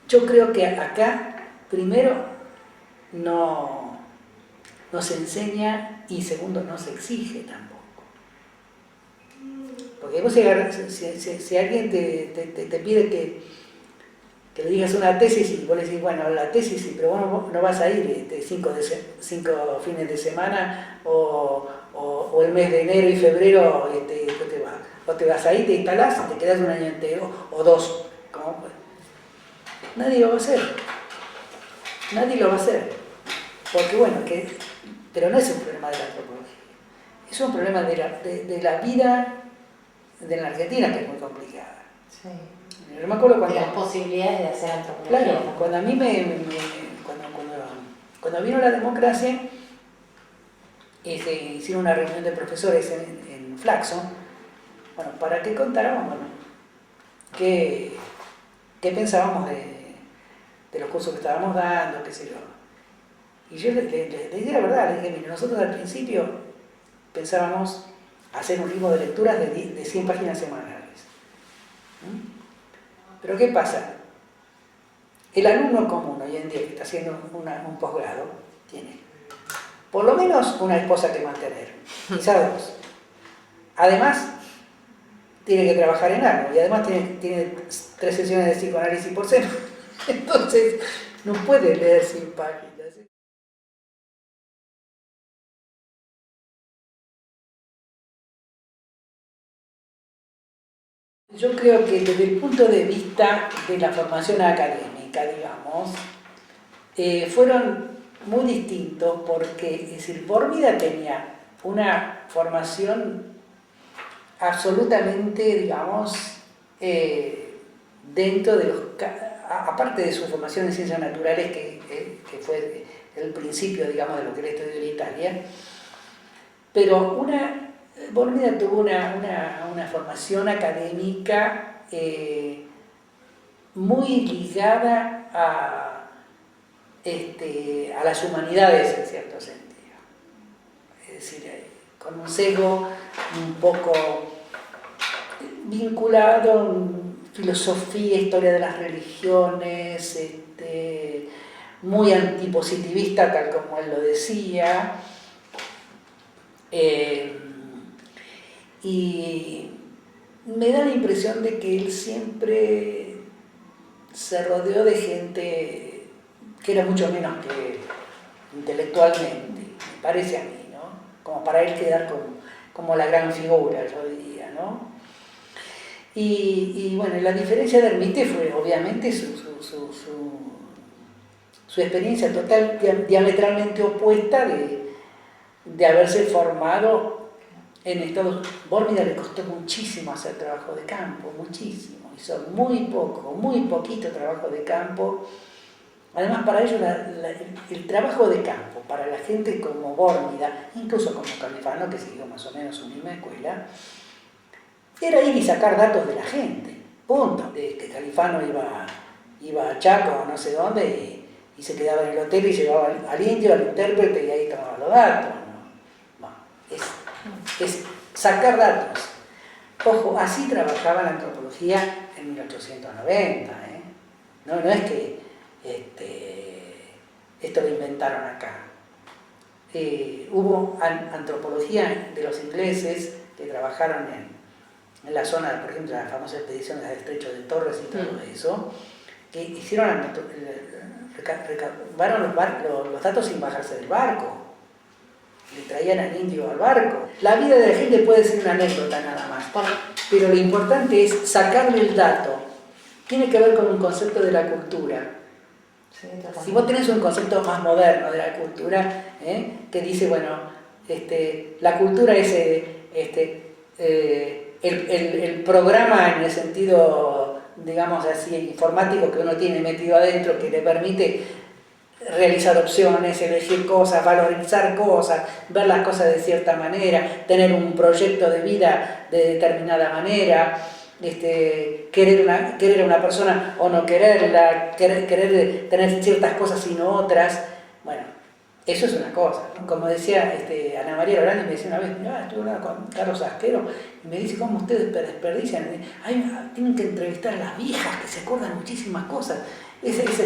yo creo que acá, primero, no se enseña y segundo, no se exige tampoco. Porque Porque vos si alguien te pide que le digas una tesis y vos le decís, bueno, la tesis sí, pero vos no vas a ir 5 fines de semana o el mes de enero y febrero te vas ahí, te instalás y te quedás un año entero o 2. ¿Cómo? Nadie lo va a hacer. Nadie lo va a hacer. Porque bueno, pero no es un problema de la antropología. Es un problema de la vida de la Argentina, que es muy complicada.
Sí.
Yo me acuerdo cuando...
De las posibilidades de hacer antropología.
Claro, cuando a mí cuando vino la democracia, hicieron una reunión de profesores en Flaxo, bueno, para que contáramos, bueno, qué pensábamos de los cursos que estábamos dando, qué sé yo. Y yo le dije la verdad, le dije, mire, nosotros al principio pensábamos hacer un ritmo de lecturas de 100 páginas semanales. Pero ¿qué pasa? El alumno común hoy en día que está haciendo un posgrado tiene por lo menos una esposa que mantener, quizá 2. Además, tiene que trabajar en algo y además tiene 3 sesiones de psicoanálisis por semana. Entonces, no puede leer 100 páginas. Yo creo que desde el punto de vista de la formación académica, digamos, fueron muy distintos porque, es decir, Bormida tenía una formación absolutamente, digamos, dentro de aparte de su formación en ciencias naturales, que fue el principio, digamos, de lo que él estudió en Italia, pero Bormida tuvo una formación académica muy ligada a las humanidades en cierto sentido. Es decir, con un sesgo un poco vinculado a filosofía, historia de las religiones, muy antipositivista, tal como él lo decía. Y me da la impresión de que él siempre se rodeó de gente que era mucho menos que intelectualmente, me parece a mí, ¿no? Como para él quedar como la gran figura, yo diría, ¿no? Y bueno, la diferencia de Hermite fue obviamente su experiencia total, diametralmente opuesta de haberse formado en Estados Unidos. Bormida le costó muchísimo hacer trabajo de campo, muchísimo. Hizo muy poquito trabajo de campo. Además, para ellos el trabajo de campo, para la gente como Bormida, incluso como Califano, que siguió más o menos su misma escuela, era ir y sacar datos de la gente, punto. De que Califano iba a Chaco o no sé dónde y se quedaba en el hotel y llevaba al indio, al intérprete y ahí tomaba los datos, ¿no? Bueno, es sacar datos. Ojo, así trabajaba la antropología en 1890, No es que esto lo inventaron acá. Hubo antropología de los ingleses que trabajaron en la zona, por ejemplo, la famosa expedición del estrecho de Torres y todo eso, que hicieron recabaron los datos sin bajarse del barco. Le traían al indio al barco. La vida de la gente puede ser una anécdota nada más, pero lo importante es sacarle el dato. Tiene que ver con un concepto de la cultura.
Sí,
si vos tenés un concepto más moderno de la cultura, que dice, bueno, la cultura es el programa en el sentido, digamos así, informático que uno tiene metido adentro, que le permite realizar opciones, elegir cosas, valorizar cosas, ver las cosas de cierta manera, tener un proyecto de vida de determinada manera, querer a una persona o no quererla, querer tener ciertas cosas y no otras. Bueno, eso es una cosa, ¿no? Como decía Ana María Lorani, me decía una vez, estuve hablando con Carlos Asquero y me dice cómo ustedes desperdician, tienen que entrevistar a las viejas que se acuerdan muchísimas cosas. Esa es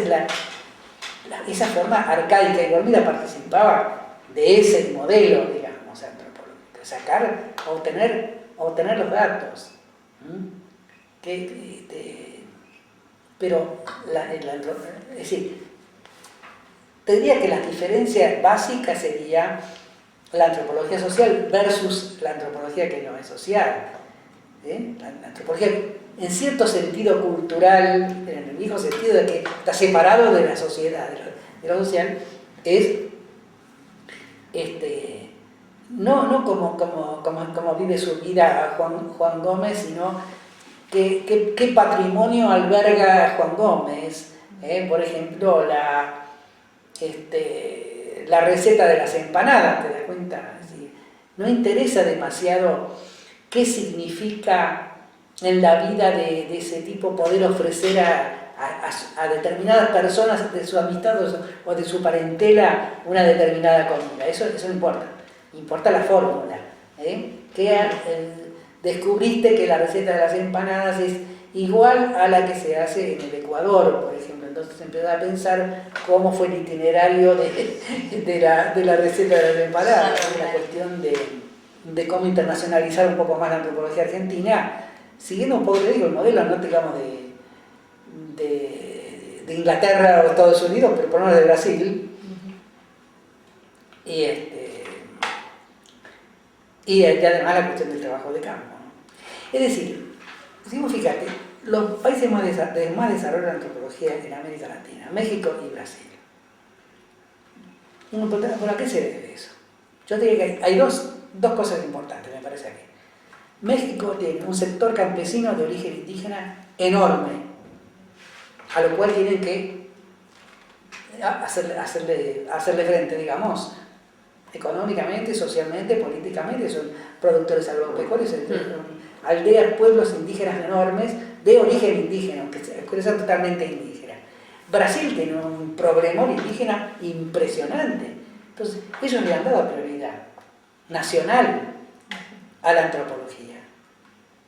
esa forma arcaica, y Bormida participaba de ese modelo, digamos, antropológico, obtener los datos. Pero, es decir, te diría que la diferencia básica sería la antropología social versus la antropología que no es social. La antropología, en cierto sentido cultural, en el mismo sentido de que está separado de la sociedad, de lo social, es no como vive su vida Juan Gómez, sino qué patrimonio alberga Juan Gómez. Por ejemplo, la receta de las empanadas, ¿te das cuenta? Es decir, no interesa demasiado qué significa en la vida de ese tipo poder ofrecer a determinadas personas de su amistad o de su parentela una determinada comida. Eso no importa. Importa la fórmula. Descubriste que la receta de las empanadas es igual a la que se hace en el Ecuador, por ejemplo. Entonces empezó a pensar cómo fue el itinerario de la receta de las empanadas. Una cuestión de cómo internacionalizar un poco más la antropología argentina, siguiendo un poco, el modelo, no digamos de Inglaterra o Estados Unidos, pero por lo menos de Brasil. Y además la cuestión del trabajo de campo, ¿no? Es decir, si vos fíjate, los países de más desarrollo de la antropología en América Latina, México y Brasil. ¿Por qué se debe eso? Yo diría que hay dos cosas importantes, me parece aquí. México tiene un sector campesino de origen indígena enorme, a lo cual tienen que hacerle frente, digamos, económicamente, socialmente, políticamente. Son productores agropecuarios, aldeas, pueblos indígenas enormes de origen indígena, que son totalmente indígenas. Brasil tiene un problemón indígena impresionante. Entonces, ellos le han dado prioridad nacional a la antropología.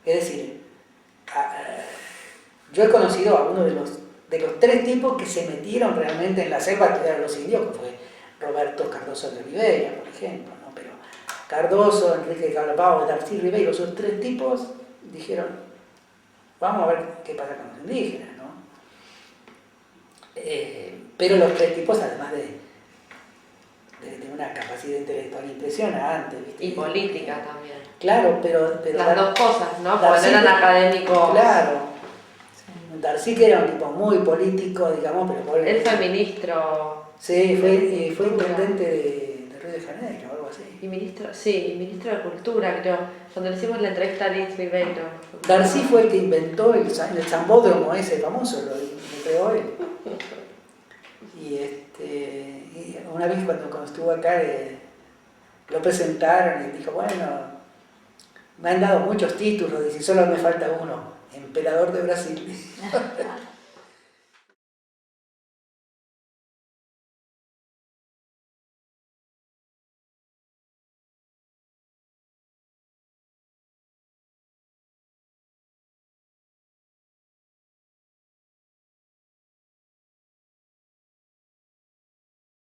Es decir, yo he conocido a uno de los 3 tipos que se metieron realmente en la selva a estudiar a los indios, que fue Roberto Cardoso de Oliveira, por ejemplo, ¿no? Pero Cardoso, Enrique Calapao, Darcy Ribeiro, esos 3 tipos dijeron, vamos a ver qué pasa con los indígenas, ¿no? Pero los 3 tipos, además de una capacidad intelectual impresionante, ¿viste?
Y política también.
Claro, pero
las dos cosas, ¿no?
Darcy,
porque no eran académicos.
Claro. Sí. Darcy, que era un tipo muy político, digamos, pero...
Él fue ministro...
Sí, fue intendente de Río de Janeiro o algo así.
Y ministro de Cultura, creo. Cuando le hicimos la entrevista a Liz Ribeiro.
Darcy fue el que inventó el zambódromo ese famoso, lo creó él. Y una vez cuando estuvo acá, lo presentaron y dijo, bueno, me han dado muchos títulos, dice, solo me falta uno, emperador de Brasil.